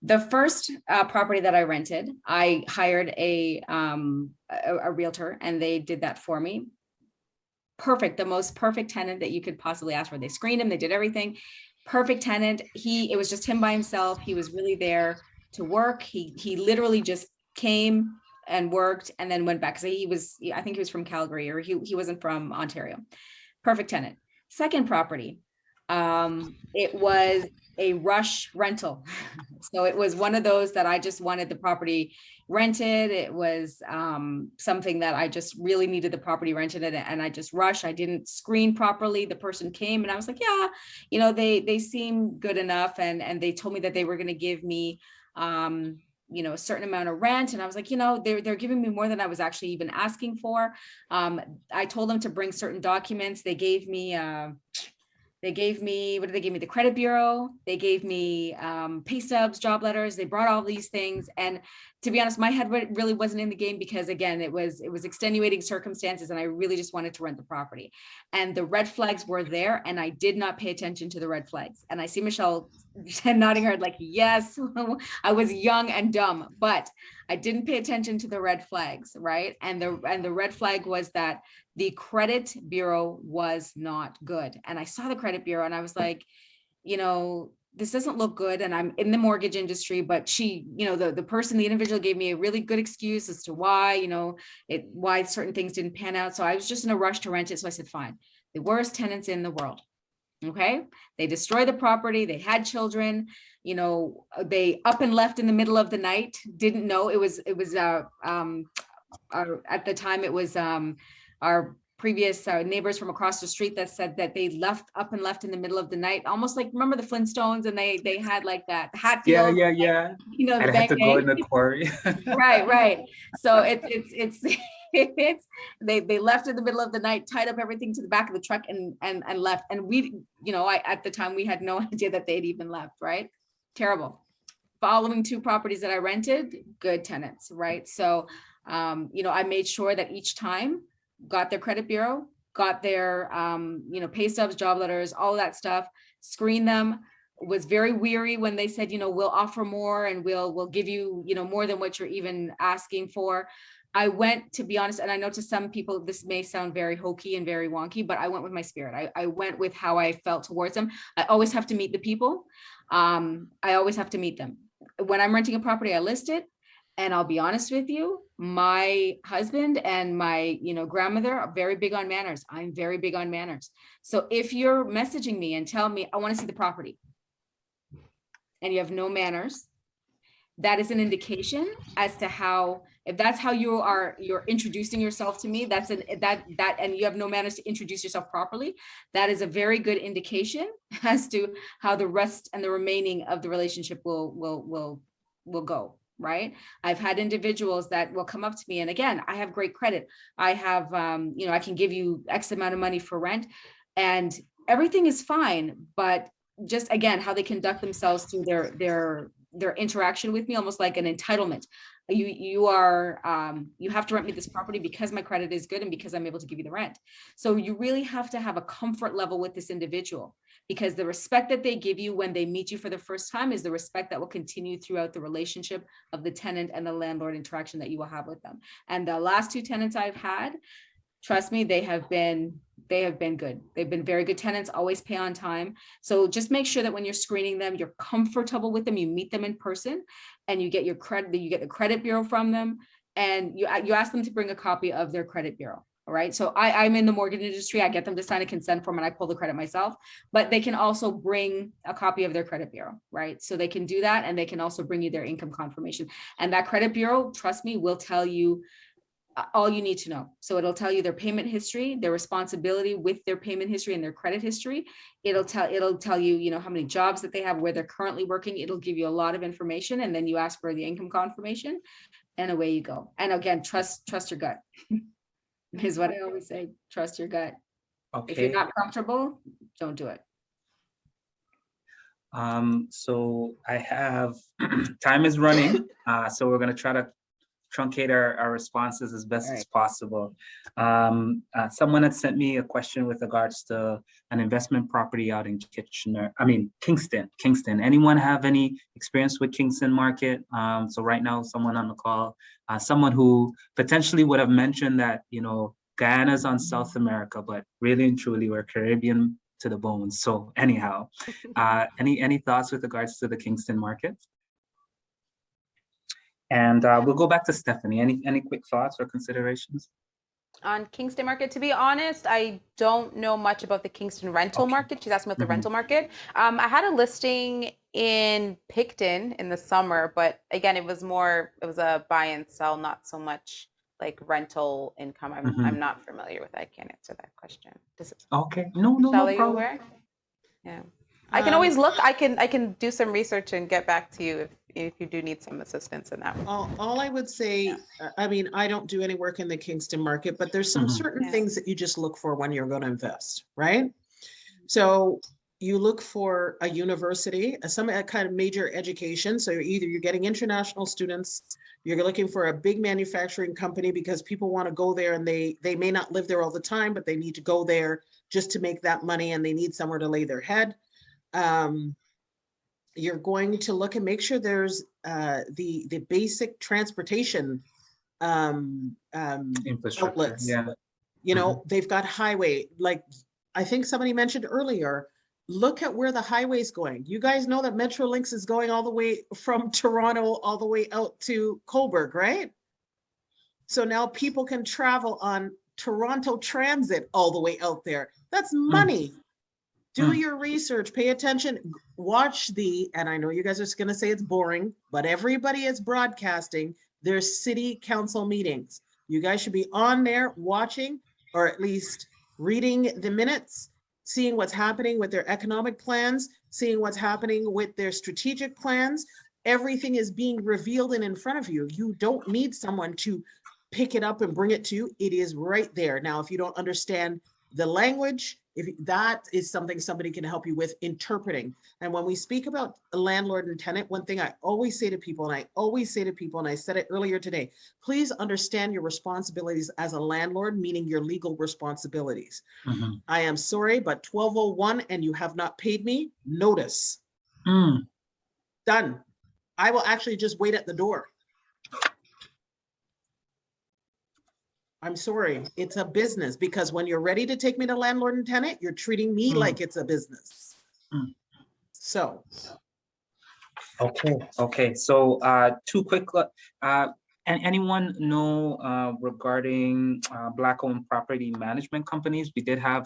the first property that I rented, I hired a realtor and they did that for me. Perfect. The most perfect tenant that you could possibly ask for. They screened him. They did everything. Perfect tenant. It was just him by himself. He was really there to work. He literally just came and worked and then went back. Because I think he was from Calgary, or he wasn't from Ontario. Perfect tenant. Second property, it was a rush rental. So it was one of those that I just wanted the property rented. It was something that I just really needed the property rented, and I just rushed. I didn't screen properly. The person came and I was like, yeah, they seem good enough. And they told me that they were going to give me a certain amount of rent. And I was like, they're giving me more than I was actually even asking for. I told them to bring certain documents. They gave me, what did they give me? The credit bureau. They gave me pay stubs, job letters. They brought all these things. And to be honest, my head really wasn't in the game because again, it was extenuating circumstances and I really just wanted to rent the property. And the red flags were there and I did not pay attention to the red flags. And I see Michelle nodding her head like, yes, I was young and dumb, but I didn't pay attention to the red flags, right? And the red flag was that the credit bureau was not good. And I saw the credit bureau and I was like, this doesn't look good. And I'm in the mortgage industry, but the individual gave me a really good excuse as to why, why certain things didn't pan out. So I was just in a rush to rent it. So I said, fine, the worst tenants in the world. Okay. They destroyed the property. They had children, they up and left in the middle of the night. Didn't know it was at the time it was, our previous neighbors from across the street that said that they up and left in the middle of the night, almost like, remember the Flintstones, and they had like that Hatfield. Yeah. The I had to go in the quarry. Right. So it's they left in the middle of the night, tied up everything to the back of the truck and left. And we, at the time we had no idea that they'd even left, right? Terrible. Following 2 properties that I rented, good tenants, right? So, I made sure that each time got their credit bureau, got their, pay stubs, job letters, all of that stuff, screened them, was very weary when they said, we'll offer more and we'll give you, more than what you're even asking for. I went, to be honest, and I know to some people, this may sound very hokey and very wonky, but I went with my spirit. I went with how I felt towards them. I always have to meet the people. I always have to meet them. When I'm renting a property, I list it. And I'll be honest with you, my husband and my, grandmother are very big on manners. I'm very big on manners. So if you're messaging me and tell me, I want to see the property, and you have no manners, that is an indication as to how, if that's how you're introducing yourself to me, and you have no manners to introduce yourself properly, that is a very good indication as to how the rest and the remaining of the relationship will go. Right. I've had individuals that will come up to me. And again, I have great credit. I have, I can give you X amount of money for rent. And everything is fine, but just again, how they conduct themselves through their interaction with me, almost like an entitlement. You have to rent me this property because my credit is good and because I'm able to give you the rent. So you really have to have a comfort level with this individual, because the respect that they give you when they meet you for the first time is the respect that will continue throughout the relationship of the tenant and the landlord interaction that you will have with them. And the last 2 tenants I've had, trust me, they have been good. They've been very good tenants, always pay on time. So just make sure that when you're screening them, you're comfortable with them, you meet them in person, and you get your credit, you get the credit bureau from them, and you ask them to bring a copy of their credit bureau. All right. So I'm in the mortgage industry. I get them to sign a consent form and I pull the credit myself, but they can also bring a copy of their credit bureau, right? So they can do that, and they can also bring you their income confirmation. And that credit bureau, trust me, will tell you all you need to know. So it'll tell you their payment history, their responsibility with their payment history and their credit history. It'll tell you, you know, how many jobs that they have, where they're currently working. It'll give you a lot of information, and then you ask for the income confirmation, and away you go. And again, trust your gut is what I always say. Trust your gut. Okay. If you're not comfortable, don't do it. So I have, time is running, so we're gonna try to truncate our responses as best as possible. Someone had sent me a question with regards to an investment property out in Kingston. Anyone have any experience with Kingston market? So right now, someone on the call, someone who potentially would have mentioned that, you know, Guyana's on South America, but really and truly we're Caribbean to the bones. So anyhow, any thoughts with regards to the Kingston market? And we'll go back to Stephanie. Any quick thoughts or considerations? On Kingston market, to be honest, I don't know much about the Kingston rental market. She's asking about the rental market. I had a listing in Picton in the summer, but again, it was a buy and sell, not so much like rental income. I'm not familiar with that. I can't answer that question. Okay, no Michelle, problem. Are you aware? Yeah. I can always look. I can do some research and get back to you if you do need some assistance in that. All I would say, I mean, I don't do any work in the Kingston market, but there's some certain things that you just look for when you're going to invest, right? So you look for a university, some kind of major education. So you're getting international students, you're looking for a big manufacturing company because people want to go there, and they may not live there all the time, but they need to go there just to make that money, and they need somewhere to lay their head. You're going to look and make sure there's the basic transportation outlets. Yeah. You know, they've got highway, like I think somebody mentioned earlier, look at where the highway's going. You guys know that Metrolinx is going all the way from Toronto all the way out to Cobourg, right? So now people can travel on Toronto Transit all the way out there. That's money. Do your research, pay attention, watch and I know you guys are going to say it's boring, but everybody is broadcasting their city council meetings. You guys should be on there watching, or at least reading the minutes, seeing what's happening with their economic plans, seeing what's happening with their strategic plans. Everything is being revealed and in front of you. You don't need someone to pick it up and bring it to you. It is right there. Now, if you don't understand the language, if that is something somebody can help you with interpreting. And when we speak about a landlord and tenant, one thing I always say to people, and I said it earlier today, please understand your responsibilities as a landlord, meaning your legal responsibilities. I am sorry, but 1201 and you have not paid me, notice. Done. I will actually just wait at the door. I'm sorry, it's a business, because when you're ready to take me to landlord and tenant, you're treating me like it's a business. So. Okay. So 2 quick, and anyone know regarding Black-owned property management companies? We did have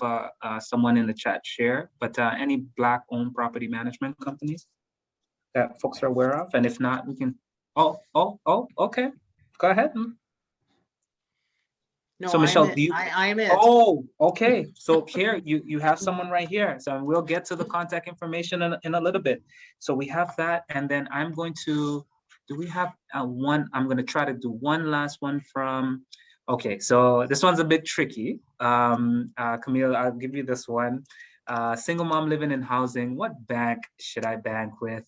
someone in the chat share, but any Black-owned property management companies that folks are aware of? And if not, we can, okay, go ahead. No, so Michelle, I'm it. Oh, okay. So here you have someone right here. So we'll get to the contact information in a little bit. So we have that, and then I'm going to. Do we have one? I'm going to try to do one last one from. Okay, so this one's a bit tricky. Camille, I'll give you this one. single mom living in housing, what bank should I bank with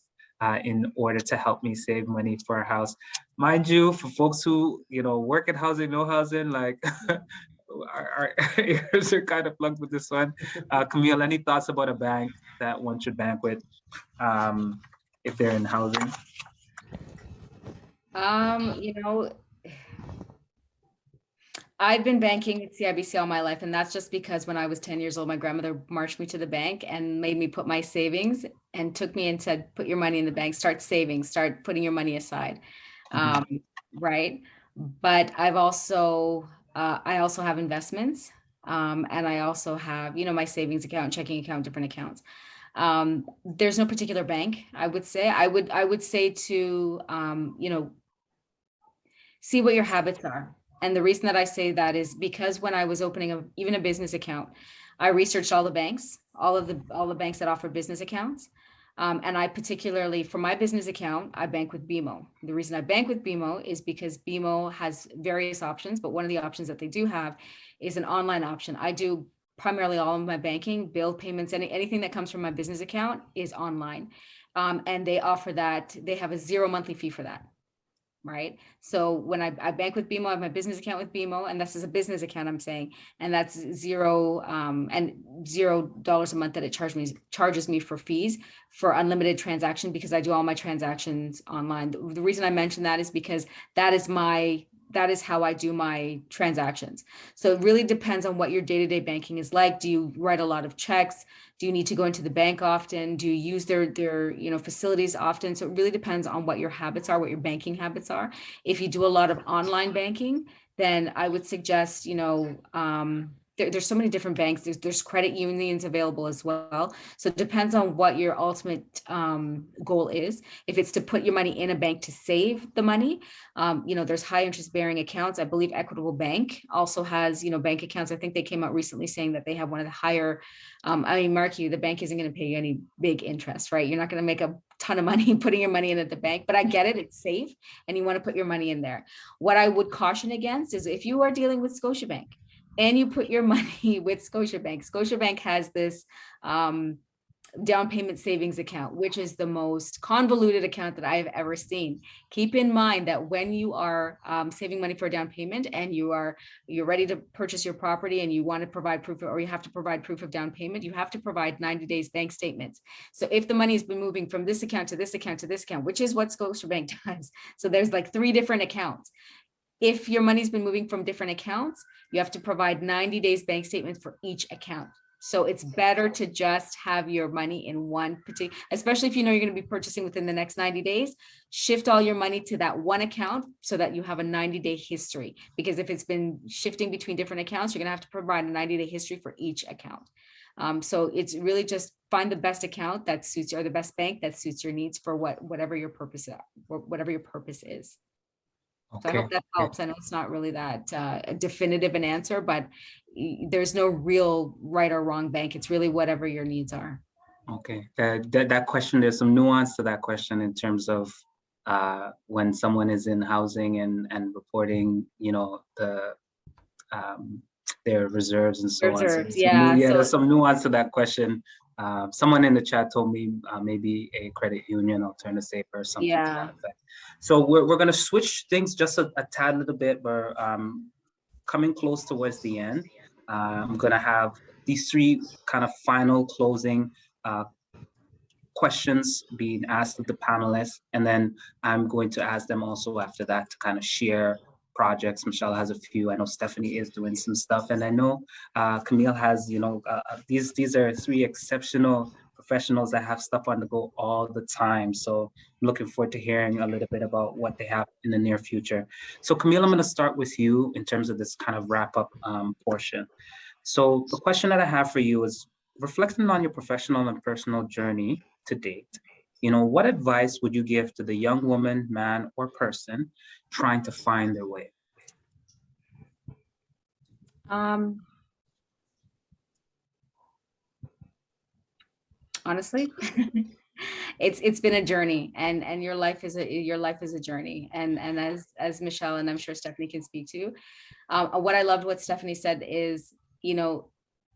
in order to help me save money for a house? Mind you, for folks who, work in housing, no housing, like our ears are kind of plugged with this one. Camille, any thoughts about a bank that one should bank with if they're in housing? You know, I've been banking at CIBC all my life, and that's just because when I was 10 years old, my grandmother marched me to the bank and made me put my savings and took me and said, put your money in the bank, start saving, start putting your money aside. Right. But I also have investments. And I also have, my savings account, checking account, different accounts. There's no particular bank, I would say. I would say to, see what your habits are. And the reason that I say that is because when I was opening even a business account, I researched all the banks, all the banks that offer business accounts. And I particularly, for my business account, I bank with BMO. The reason I bank with BMO is because BMO has various options, but one of the options that they do have is an online option. I do primarily all of my banking, bill payments, anything that comes from my business account is online. And they offer that, they have a 0 monthly fee for that. Right. So when I bank with BMO, I have my business account with BMO, and this is a business account I'm saying, and that's $0 a month that it charges me for fees for unlimited transaction, because I do all my transactions online. The reason I mention that is because that is how I do my transactions. So it really depends on what your day-to-day banking is like. Do you write a lot of checks? Do you need to go into the bank often? Do you use their facilities often? So it really depends on what your habits are, what your banking habits are. If you do a lot of online banking, then I would suggest, there's so many different banks. There's credit unions available as well. So it depends on what your ultimate goal is. If it's to put your money in a bank to save the money, there's high interest bearing accounts. I believe Equitable Bank also has, bank accounts. I think they came out recently saying that they have one of the higher, mark you, the bank isn't going to pay you any big interest, right? You're not going to make a ton of money putting your money in at the bank, but I get it. It's safe and you want to put your money in there. What I would caution against is if you are dealing with Scotiabank, and you put your money with Scotiabank. Scotiabank has this down payment savings account, which is the most convoluted account that I have ever seen. Keep in mind that when you are saving money for a down payment and you're ready to purchase your property and you want to provide proof, or you have to provide proof of down payment, you have to provide 90 days bank statements. So if the money has been moving from this account to this account to this account, which is what Scotiabank does. So there's like 3 different accounts. If your money's been moving from different accounts, you have to provide 90 days bank statements for each account. So it's better to just have your money in one particular, especially if you know you're going to be purchasing within the next 90 days, shift all your money to that one account so that you have a 90-day history. Because if it's been shifting between different accounts, you're going to have to provide a 90-day history for each account. So it's really just find the best account that suits you, or the best bank that suits your needs for whatever your purpose is. So I hope that helps. I know it's not really that definitive an answer, but there's no real right or wrong bank. It's really whatever your needs are. Okay, that question, there's some nuance to that question in terms of when someone is in housing and reporting, their reserves and so on. So there's some nuance to that question. Someone in the chat told me maybe a credit union alternative or something to that effect. So we're going to switch things just a tad little bit. We're coming close towards the end. I'm going to have these 3 kind of final closing questions being asked of the panelists, and then I'm going to ask them also after that to kind of share projects. Michelle has a few. I know Stephanie is doing some stuff, and I know Camille has, these are 3 exceptional professionals that have stuff on the go all the time. So I'm looking forward to hearing a little bit about what they have in the near future. So Camille, I'm going to start with you in terms of this kind of wrap up portion. So the question that I have for you is, reflecting on your professional and personal journey to date, what advice would you give to the young woman, man, or person trying to find their way? Honestly, it's been a journey, and your life is a journey. And as Michelle, and I'm sure Stephanie can speak to, what I loved what Stephanie said is,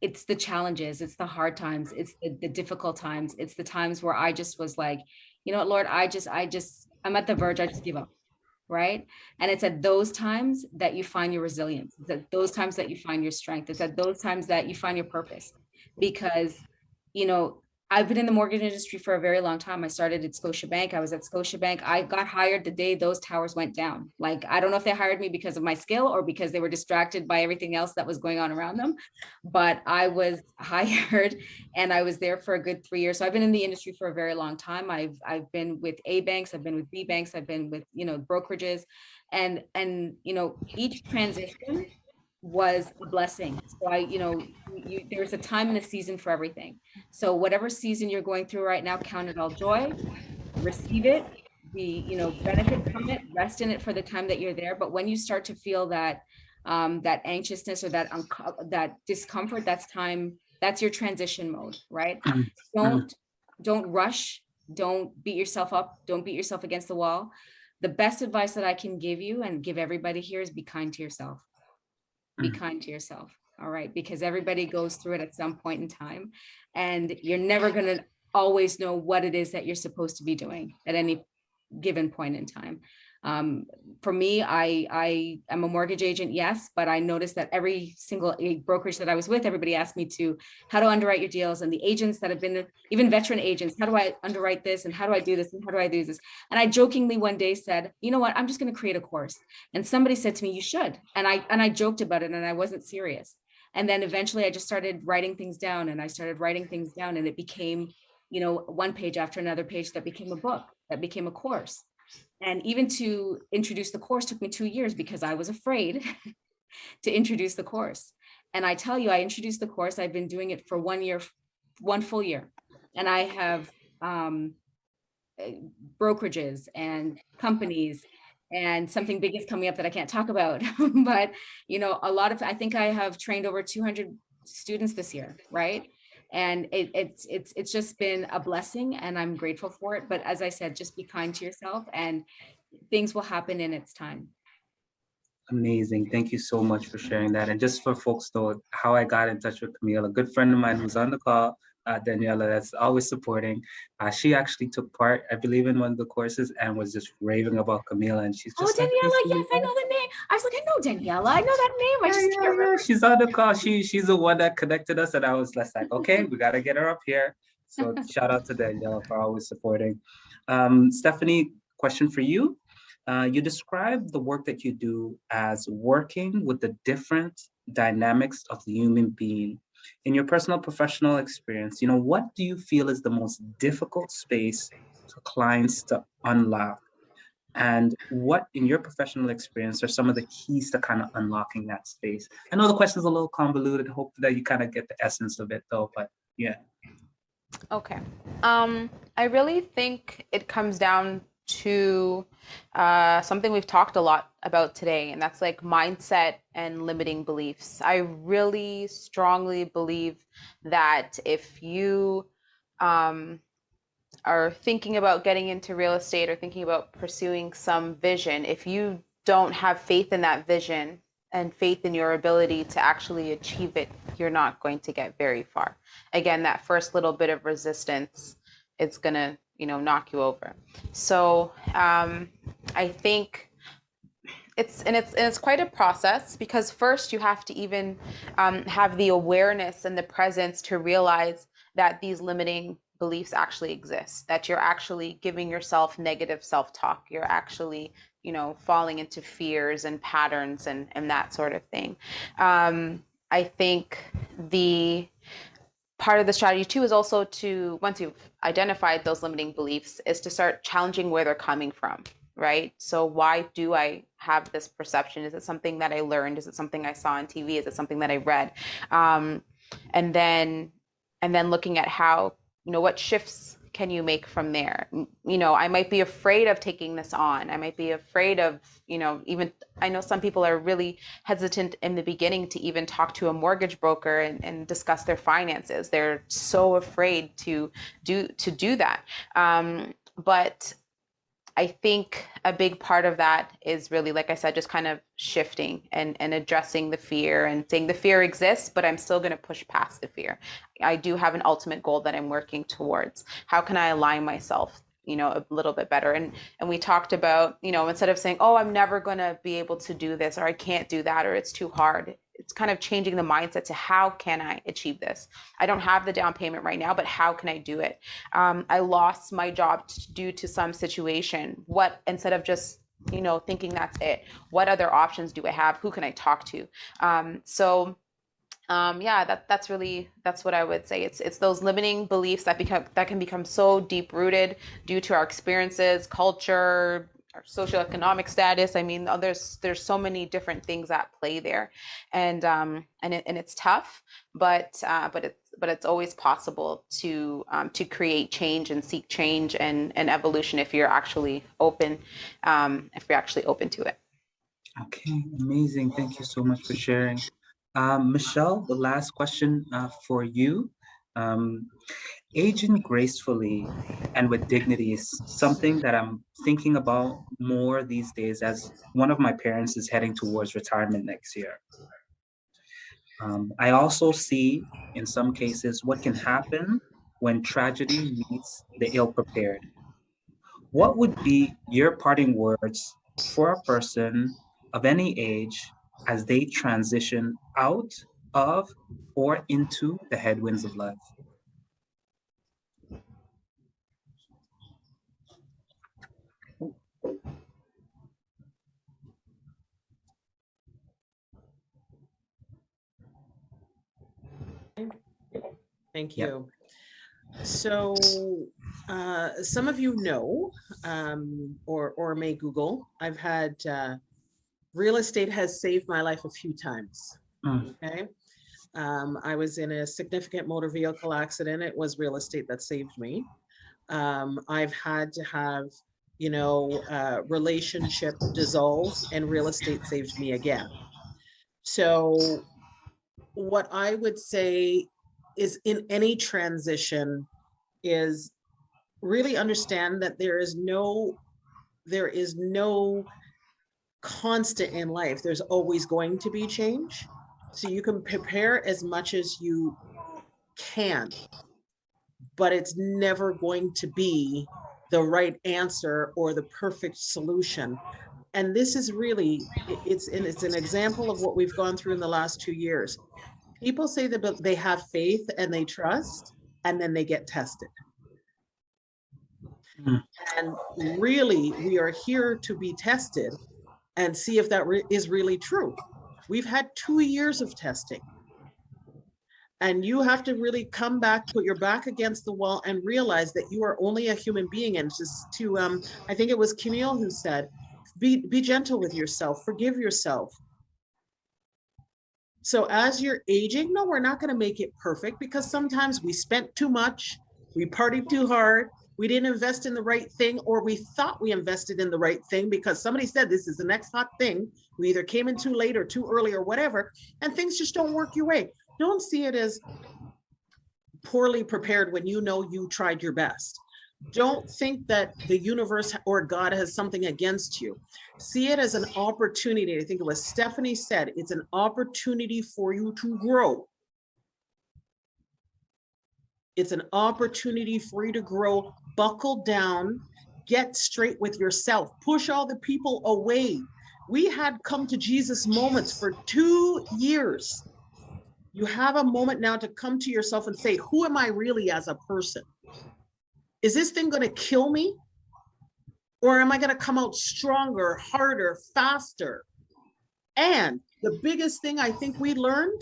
it's the challenges, it's the hard times, it's the difficult times, it's the times where I just was like, you know what, Lord, I'm at the verge, I just give up. Right. And it's at those times that you find your resilience. It's at those times that you find your strength. It's at those times that you find your purpose. Because, you know, I've been in the mortgage industry for a very long time. I started at Scotiabank. I was at Scotiabank. I got hired the day those towers went down. Like, I don't know if they hired me because of my skill or because they were distracted by everything else that was going on around them. But I was hired and I was there for a good 3 years. So I've been in the industry for a very long time. I've been with A banks, I've been with B banks, I've been with, you know, brokerages, and you know, each transition was a blessing. So you know, there's a time and a season for everything. So whatever season you're going through right now, count it all joy, receive it, you know, benefit from it, rest in it for the time that you're there. But when you start to feel that, that anxiousness or that discomfort, that's your transition mode, right? Don't rush, don't beat yourself up, don't beat yourself against the wall. The best advice that I can give you and give everybody here is be kind to yourself. Be kind to yourself. All right. Because everybody goes through it at some point in time, and you're never going to always know what it is that you're supposed to be doing at any given point in time. For me, I am a mortgage agent, yes, but I noticed that every single brokerage that I was with, everybody asked me how to underwrite your deals, and the agents that have been, even veteran agents, how do I underwrite this, and how do I do this, and how do I do this? And I jokingly one day said, you know what, I'm just going to create a course. And somebody said to me, you should. And I joked about it, and I wasn't serious. And then eventually I just started writing things down, and and it became, you know, one page after another page that became a book, that became a course. And even to introduce the course took me 2 years because I was afraid to introduce the course. And I tell you, I introduced the course. I've been doing it for 1 year, 1 full year. And I have brokerages and companies, and something big is coming up that I can't talk about. But, you know, I think I have trained over 200 students this year, right? And it's just been a blessing, and I'm grateful for it. But as I said, just be kind to yourself, and things will happen in its time. Amazing. Thank you so much for sharing that. And just for folks know how I got in touch with Camille, a good friend of mine who's on the call, Daniela, that's always supporting. She actually took part, I believe, in one of the courses and was just raving about Camille. And she's just Daniela, yes, I know the name. I was like, I know Daniela. I know that name. I just can't remember. She's on the call. She's the one that connected us. And I was just like, okay, we got to get her up here. So shout out to Daniela for always supporting. Stephanie, question for you. You describe the work that you do as working with the different dynamics of the human being. In your personal professional experience, you know, what do you feel is the most difficult space for clients to unlock? And what, in your professional experience, are some of the keys to kind of unlocking that space? I know the question is a little convoluted. Hope that you kind of get the essence of it, though. But yeah. Okay. I really think it comes down to something we've talked a lot about today, and that's like mindset and limiting beliefs. I really strongly believe that if you are thinking about getting into real estate or thinking about pursuing some vision, if you don't have faith in that vision and faith in your ability to actually achieve it, you're not going to get very far. Again, that first little bit of resistance, it's gonna, you know, knock you over. So I think it's quite a process, because first you have to even have the awareness and the presence to realize that these limiting beliefs actually exist, that you're actually giving yourself negative self-talk, you're actually, you know, falling into fears and patterns and that sort of thing. I think the part of the strategy too is also to, once you've identified those limiting beliefs, is to start challenging where they're coming from, right? So why do I have this perception? Is it something that I learned? Is it something I saw on TV? Is it something that I read? And then looking at how, you know, what shifts can you make from there? You know, I might be afraid of taking this on. I might be afraid of, you know, even, I know some people are really hesitant in the beginning to even talk to a mortgage broker and discuss their finances. They're so afraid to do that. But I think a big part of that is really, like I said, just kind of shifting and addressing the fear and saying the fear exists, but I'm still going to push past the fear. I do have an ultimate goal that I'm working towards. How can I align myself, a little bit better? And we talked about, instead of saying, oh, I'm never going to be able to do this, or I can't do that, or it's too hard. It's kind of changing the mindset to how can I achieve this? I don't have the down payment right now, but how can I do it? I lost my job due to some situation. What, instead of just, thinking that's it, what other options do I have? Who can I talk to? Yeah, that's what I would say. It's those limiting beliefs that can become so deep rooted due to our experiences, culture, our socioeconomic status. I mean, there's so many different things at play there, and it's tough, but it's always possible to create change and seek change and evolution if you're actually open to it. Okay, amazing. Thank you so much for sharing. Michelle, the last question for you. Um, Aging gracefully and with dignity is something that I'm thinking about more these days, as one of my parents is heading towards retirement next year. I also see, in some cases, what can happen when tragedy meets the ill-prepared. What would be your parting words for a person of any age as they transition out of or into the headwinds of life? Thank Yep. you. So some of you know, or may Google, I've had real estate has saved my life a few times. Mm. Okay. I was in a significant motor vehicle accident. It was real estate that saved me. I've had to have, relationship dissolve, and real estate saved me again. So what I would say is, in any transition, is really understand that there is no constant in life. There's always going to be change. So you can prepare as much as you can, but it's never going to be the right answer or the perfect solution. And this is really, it's an example of what we've gone through in the last 2 years. People say that they have faith and they trust, and then they get tested. Mm. And really, we are here to be tested and see if that is really true. We've had 2 years of testing. And you have to really come back, put your back against the wall, and realize that you are only a human being. And just to, I think it was Camille who said, be gentle with yourself, forgive yourself. So as you're aging, no, we're not going to make it perfect, because sometimes we spent too much, we partied too hard, we didn't invest in the right thing, or we thought we invested in the right thing because somebody said this is the next hot thing. We either came in too late or too early or whatever, and things just don't work your way. Don't see it as poorly prepared when you know you tried your best. Don't think that the universe or God has something against you. See it as an opportunity. I think it was Stephanie said, it's an opportunity for you to grow. It's an opportunity for you to grow. Buckle down, get straight with yourself, push all the people away. We had come to Jesus moments for 2 years. You have a moment now to come to yourself and say, who am I really as a person? Is this thing going to kill me? Or am I going to come out stronger, harder, faster? And the biggest thing I think we learned,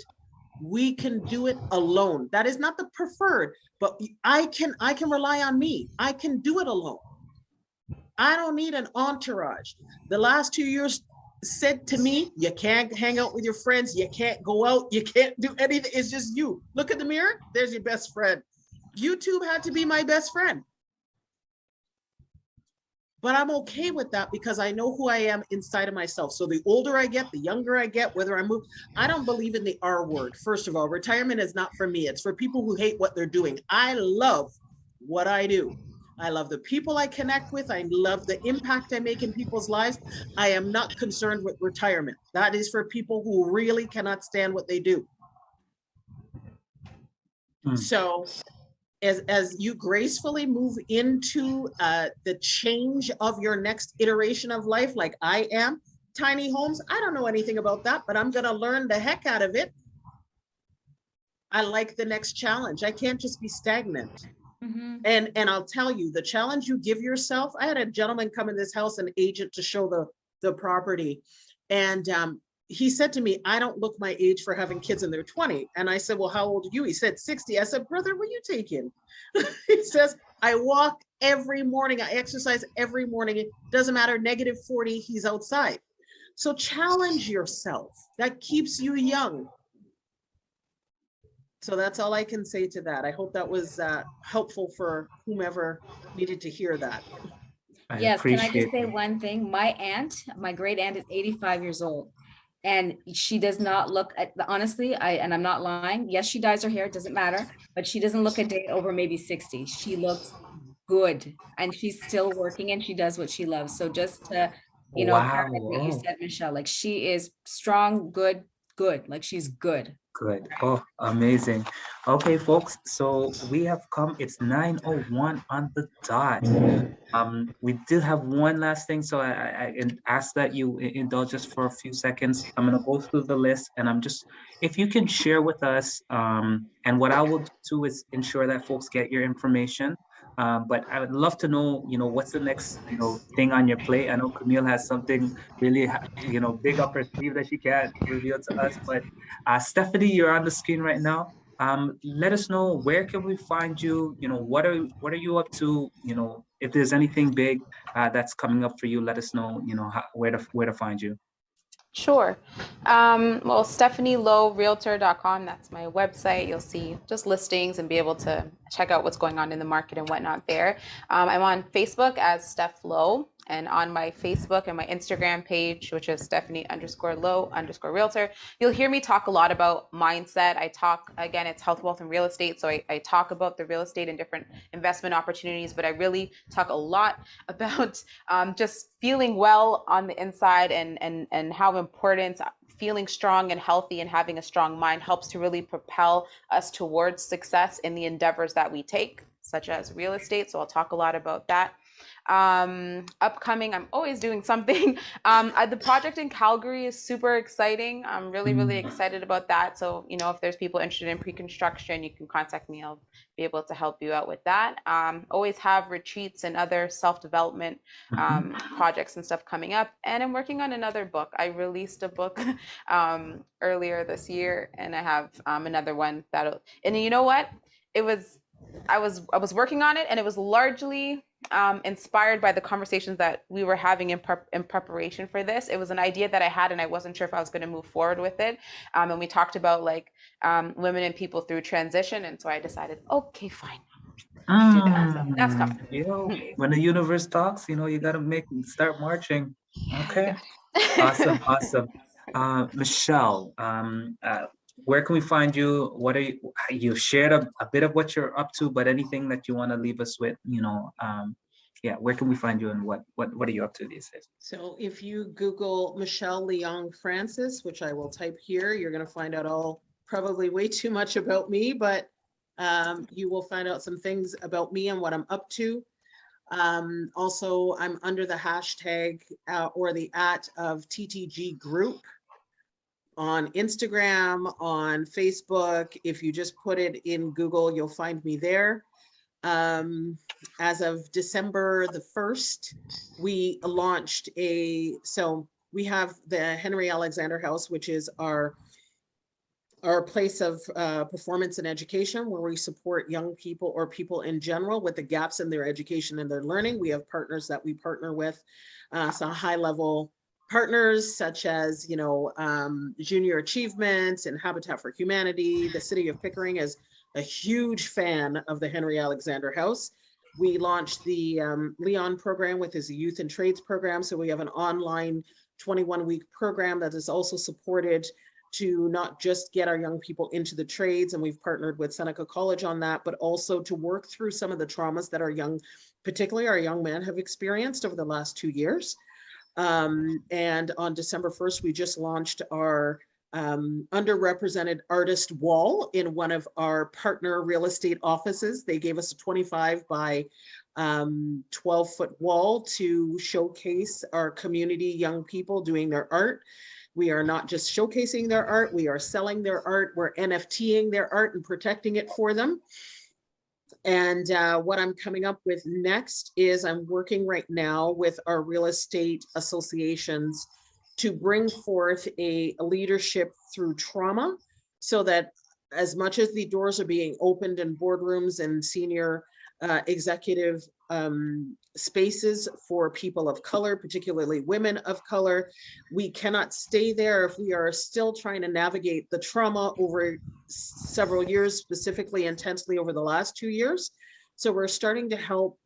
we can do it alone. That is not the preferred, but I can rely on me. I can do it alone. I don't need an entourage. The last 2 years said to me, you can't hang out with your friends, you can't go out, you can't do anything. It's just you. Look at the mirror, there's your best friend. YouTube had to be my best friend. But I'm okay with that because I know who I am inside of myself. So the older I get, the younger I get, whether I move, I don't believe in the R word. First of all, retirement is not for me. It's for people who hate what they're doing. I love what I do. I love the people I connect with. I love the impact I make in people's lives. I am not concerned with retirement. That is for people who really cannot stand what they do. So as you gracefully move into the change of your next iteration of life, like I am, tiny homes, I don't know anything about that, but I'm going to learn the heck out of it. I like the next challenge. I can't just be stagnant. Mhm. And I'll tell you, the challenge you give yourself, I had a gentleman come in this house, an agent, to show the property. And he said to me, I don't look my age for having kids in their 20. And I said, well, how old are you? He said 60. I said, brother, what are you taking? He says, I walk every morning. I exercise every morning. It doesn't matter, -40, he's outside. So challenge yourself. That keeps you young. So that's all I can say to that. I hope that was helpful for whomever needed to hear that. Yes, can I just say that. one thing? My aunt, my great aunt is 85 years old. And she does not look at, honestly, and I'm not lying. Yes, she dyes her hair, it doesn't matter, but she doesn't look a day over maybe 60. She looks good and she's still working and she does what she loves. So just to, Wow. perfect what you Oh, said, Michelle, like she is strong, good, like she's good. good. Oh, amazing. Okay, folks. So we have come. It's 9:01 on the dot. We do have one last thing, so I ask that you indulge us for a few seconds. I'm gonna go through the list, and if you can share with us, and what I will do is ensure that folks get your information. But I would love to know, what's the next, thing on your plate. I know Camille has something really, big up her sleeve that she can't reveal to us. But Stephanie, you're on the screen right now. Let us know, where can we find you? What are you up to? If there's anything big that's coming up for you, let us know. Where to find you. Sure. Well, StephanieLoweRealtor.com, that's my website. You'll see just listings and be able to check out what's going on in the market and whatnot there. I'm on Facebook as Steph Lowe, and on my Facebook and my Instagram page, which is Stephanie_Lowe_Realtor, you'll hear me talk a lot about mindset. I talk, again, it's health, wealth, and real estate. So I talk about the real estate and different investment opportunities, but I really talk a lot about just feeling well on the inside and how important feeling strong and healthy and having a strong mind helps to really propel us towards success in the endeavors that we take, such as real estate. So I'll talk a lot about that. Upcoming, I'm always doing something. The project in Calgary is super exciting. I'm really excited about that. So, if there's people interested in pre-construction, you can contact me. I'll be able to help you out with that. Always have retreats and other self-development projects and stuff coming up. And I'm working on another book. I released a book earlier this year, and I have another one and you know what? I was working on it, and it was largely inspired by the conversations that we were having in preparation for this. It was an idea that I had, and I wasn't sure if I was going to move forward with it. And we talked about women and people through transition, and so I decided, okay, fine, do that. So that's coming. When the universe talks, you gotta start marching. Okay. Awesome, awesome. Michelle, where can we find you? What are you shared a bit of what you're up to, but anything that you want to leave us with, yeah, where can we find you, and what are you up to these days? So if you Google Michelle Loeng Francis, which I will type here, you're going to find out probably way too much about me, but you will find out some things about me and what I'm up to. Also, I'm under the hashtag or the @ of TTG Group on Instagram, on Facebook. If you just put it in Google, you'll find me there. As of December the 1st, we launched so we have the Henry Alexander House, which is our place of performance and education, where we support young people or people in general with the gaps in their education and their learning. We have partners that we partner with, some high-level partners such as, Junior Achievement and Habitat for Humanity. The City of Pickering is a huge fan of the Henry Alexander House. We launched the Leon program, with his youth and trades program. So we have an online 21-week program that is also supported to not just get our young people into the trades, and we've partnered with Seneca College on that, but also to work through some of the traumas that our young, particularly our young men, have experienced over the last 2 years. And on December 1st, we just launched our underrepresented artist wall in one of our partner real estate offices. They gave us a 25 by 12-foot wall to showcase our community young people doing their art. We are not just showcasing their art, we are selling their art, we're NFTing their art and protecting it for them. And what I'm coming up with next is I'm working right now with our real estate associations to bring forth a leadership through trauma, so that as much as the doors are being opened in boardrooms and senior executive spaces for people of color, particularly women of color, we cannot stay there if we are still trying to navigate the trauma over several years, specifically intensely over the last 2 years. So we're starting to help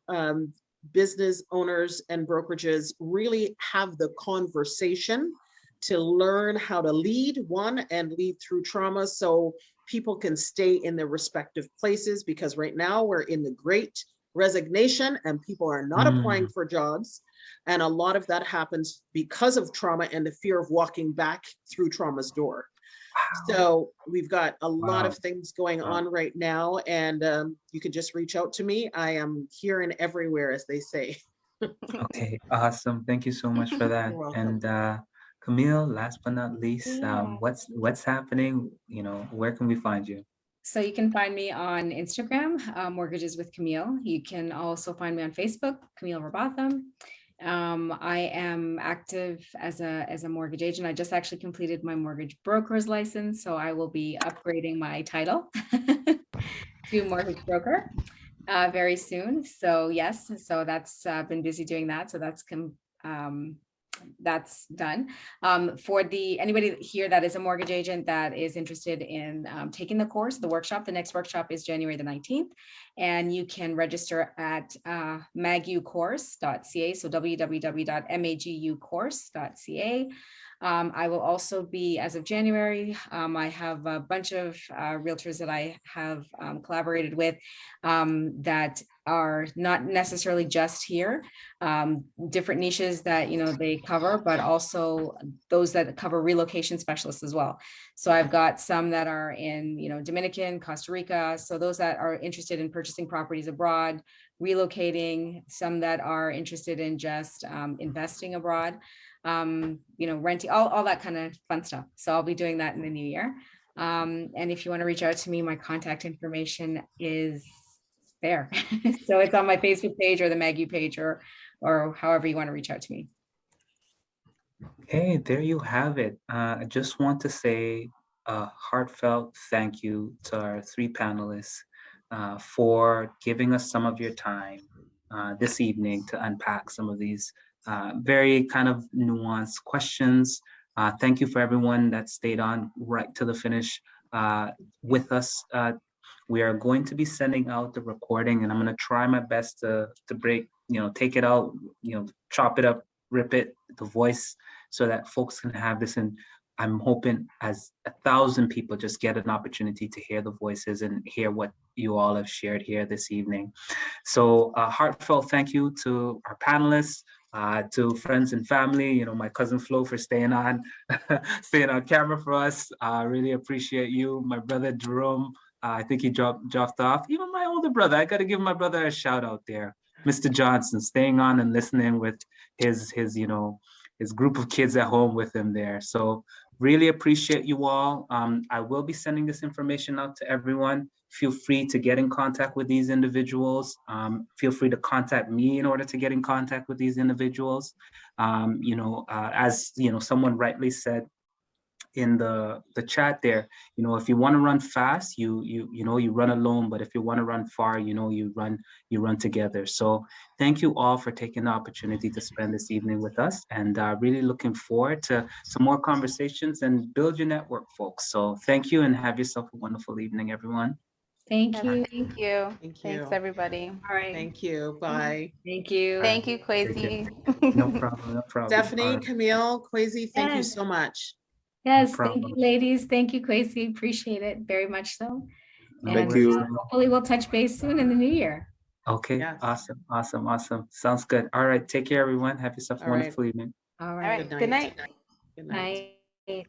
business owners and brokerages really have the conversation to learn how to lead and lead through trauma, so people can stay in their respective places, because right now we're in the great resignation and people are not applying for jobs. And a lot of that happens because of trauma and the fear of walking back through trauma's door. So we've got a lot of things going on right now, and you can just reach out to me. I am here and everywhere, as they say. Okay, awesome. Thank you so much for that. You're welcome. And Camille, last but not least, Yeah. what's happening? You know, where can we find you? So you can find me on Instagram, Mortgages with Camille. You can also find me on Facebook, Camille Robotham. I am active as a mortgage agent. I just actually completed my mortgage broker's license, so I will be upgrading my title to mortgage broker very soon. So yes, so that's been busy doing that. So that's done. For anybody here that is a mortgage agent that is interested in taking the course, the workshop, the next workshop is January the 19th, and you can register at magucourse.ca, so www.magucourse.ca. I will also be, as of January, I have a bunch of realtors that I have collaborated with that are not necessarily just here, different niches that, they cover, but also those that cover relocation specialists as well. So I've got some that are in, Dominican, Costa Rica. So those that are interested in purchasing properties abroad, relocating, some that are interested in just investing abroad, renting, all that kind of fun stuff. So I'll be doing that in the new year. And if you want to reach out to me, my contact information is there. So it's on my Facebook page or the Magu page, or however you want to reach out to me. Hey, there you have it. I just want to say a heartfelt thank you to our 3 panelists for giving us some of your time this evening to unpack some of these very kind of nuanced questions. Thank you for everyone that stayed on right to the finish with us. We are going to be sending out the recording, and I'm going to try my best to break, take it out, chop it up, rip it, the voice, so that folks can have this. And I'm hoping as 1,000 people just get an opportunity to hear the voices and hear what you all have shared here this evening. So a heartfelt thank you to our panelists, to friends and family, my cousin Flo for staying on camera for us. I really appreciate you. My brother Jerome, I think he dropped off. Even my older brother, I got to give my brother a shout out there. Mr. Johnson, staying on and listening with his group of kids at home with him there. So really appreciate you all. I will be sending this information out to everyone. Feel free to get in contact with these individuals. Feel free to contact me in order to get in contact with these individuals. As someone rightly said in the chat there, if you want to run fast, you run alone, but if you want to run far, you run together. So thank you all for taking the opportunity to spend this evening with us, and really looking forward to some more conversations and build your network, folks. So thank you, and have yourself a wonderful evening, everyone. Thank you. Thank you. Thank you. Thanks, everybody. All right. Thank you. Bye. Thank you. Thank you, Take care. Kwesi. No problem. Stephanie, All right. Camille, Kwesi, thank you Yes. so much. Yes, thank you, problem. ladies. Thank you, Kwesi. Appreciate it very much so. No And worries. hopefully we'll touch base soon in the new year. Okay, Yes. awesome. Sounds good. All right, take care, everyone. Have yourself a All right. wonderful evening. All All right. right. Good night. Good night. Night.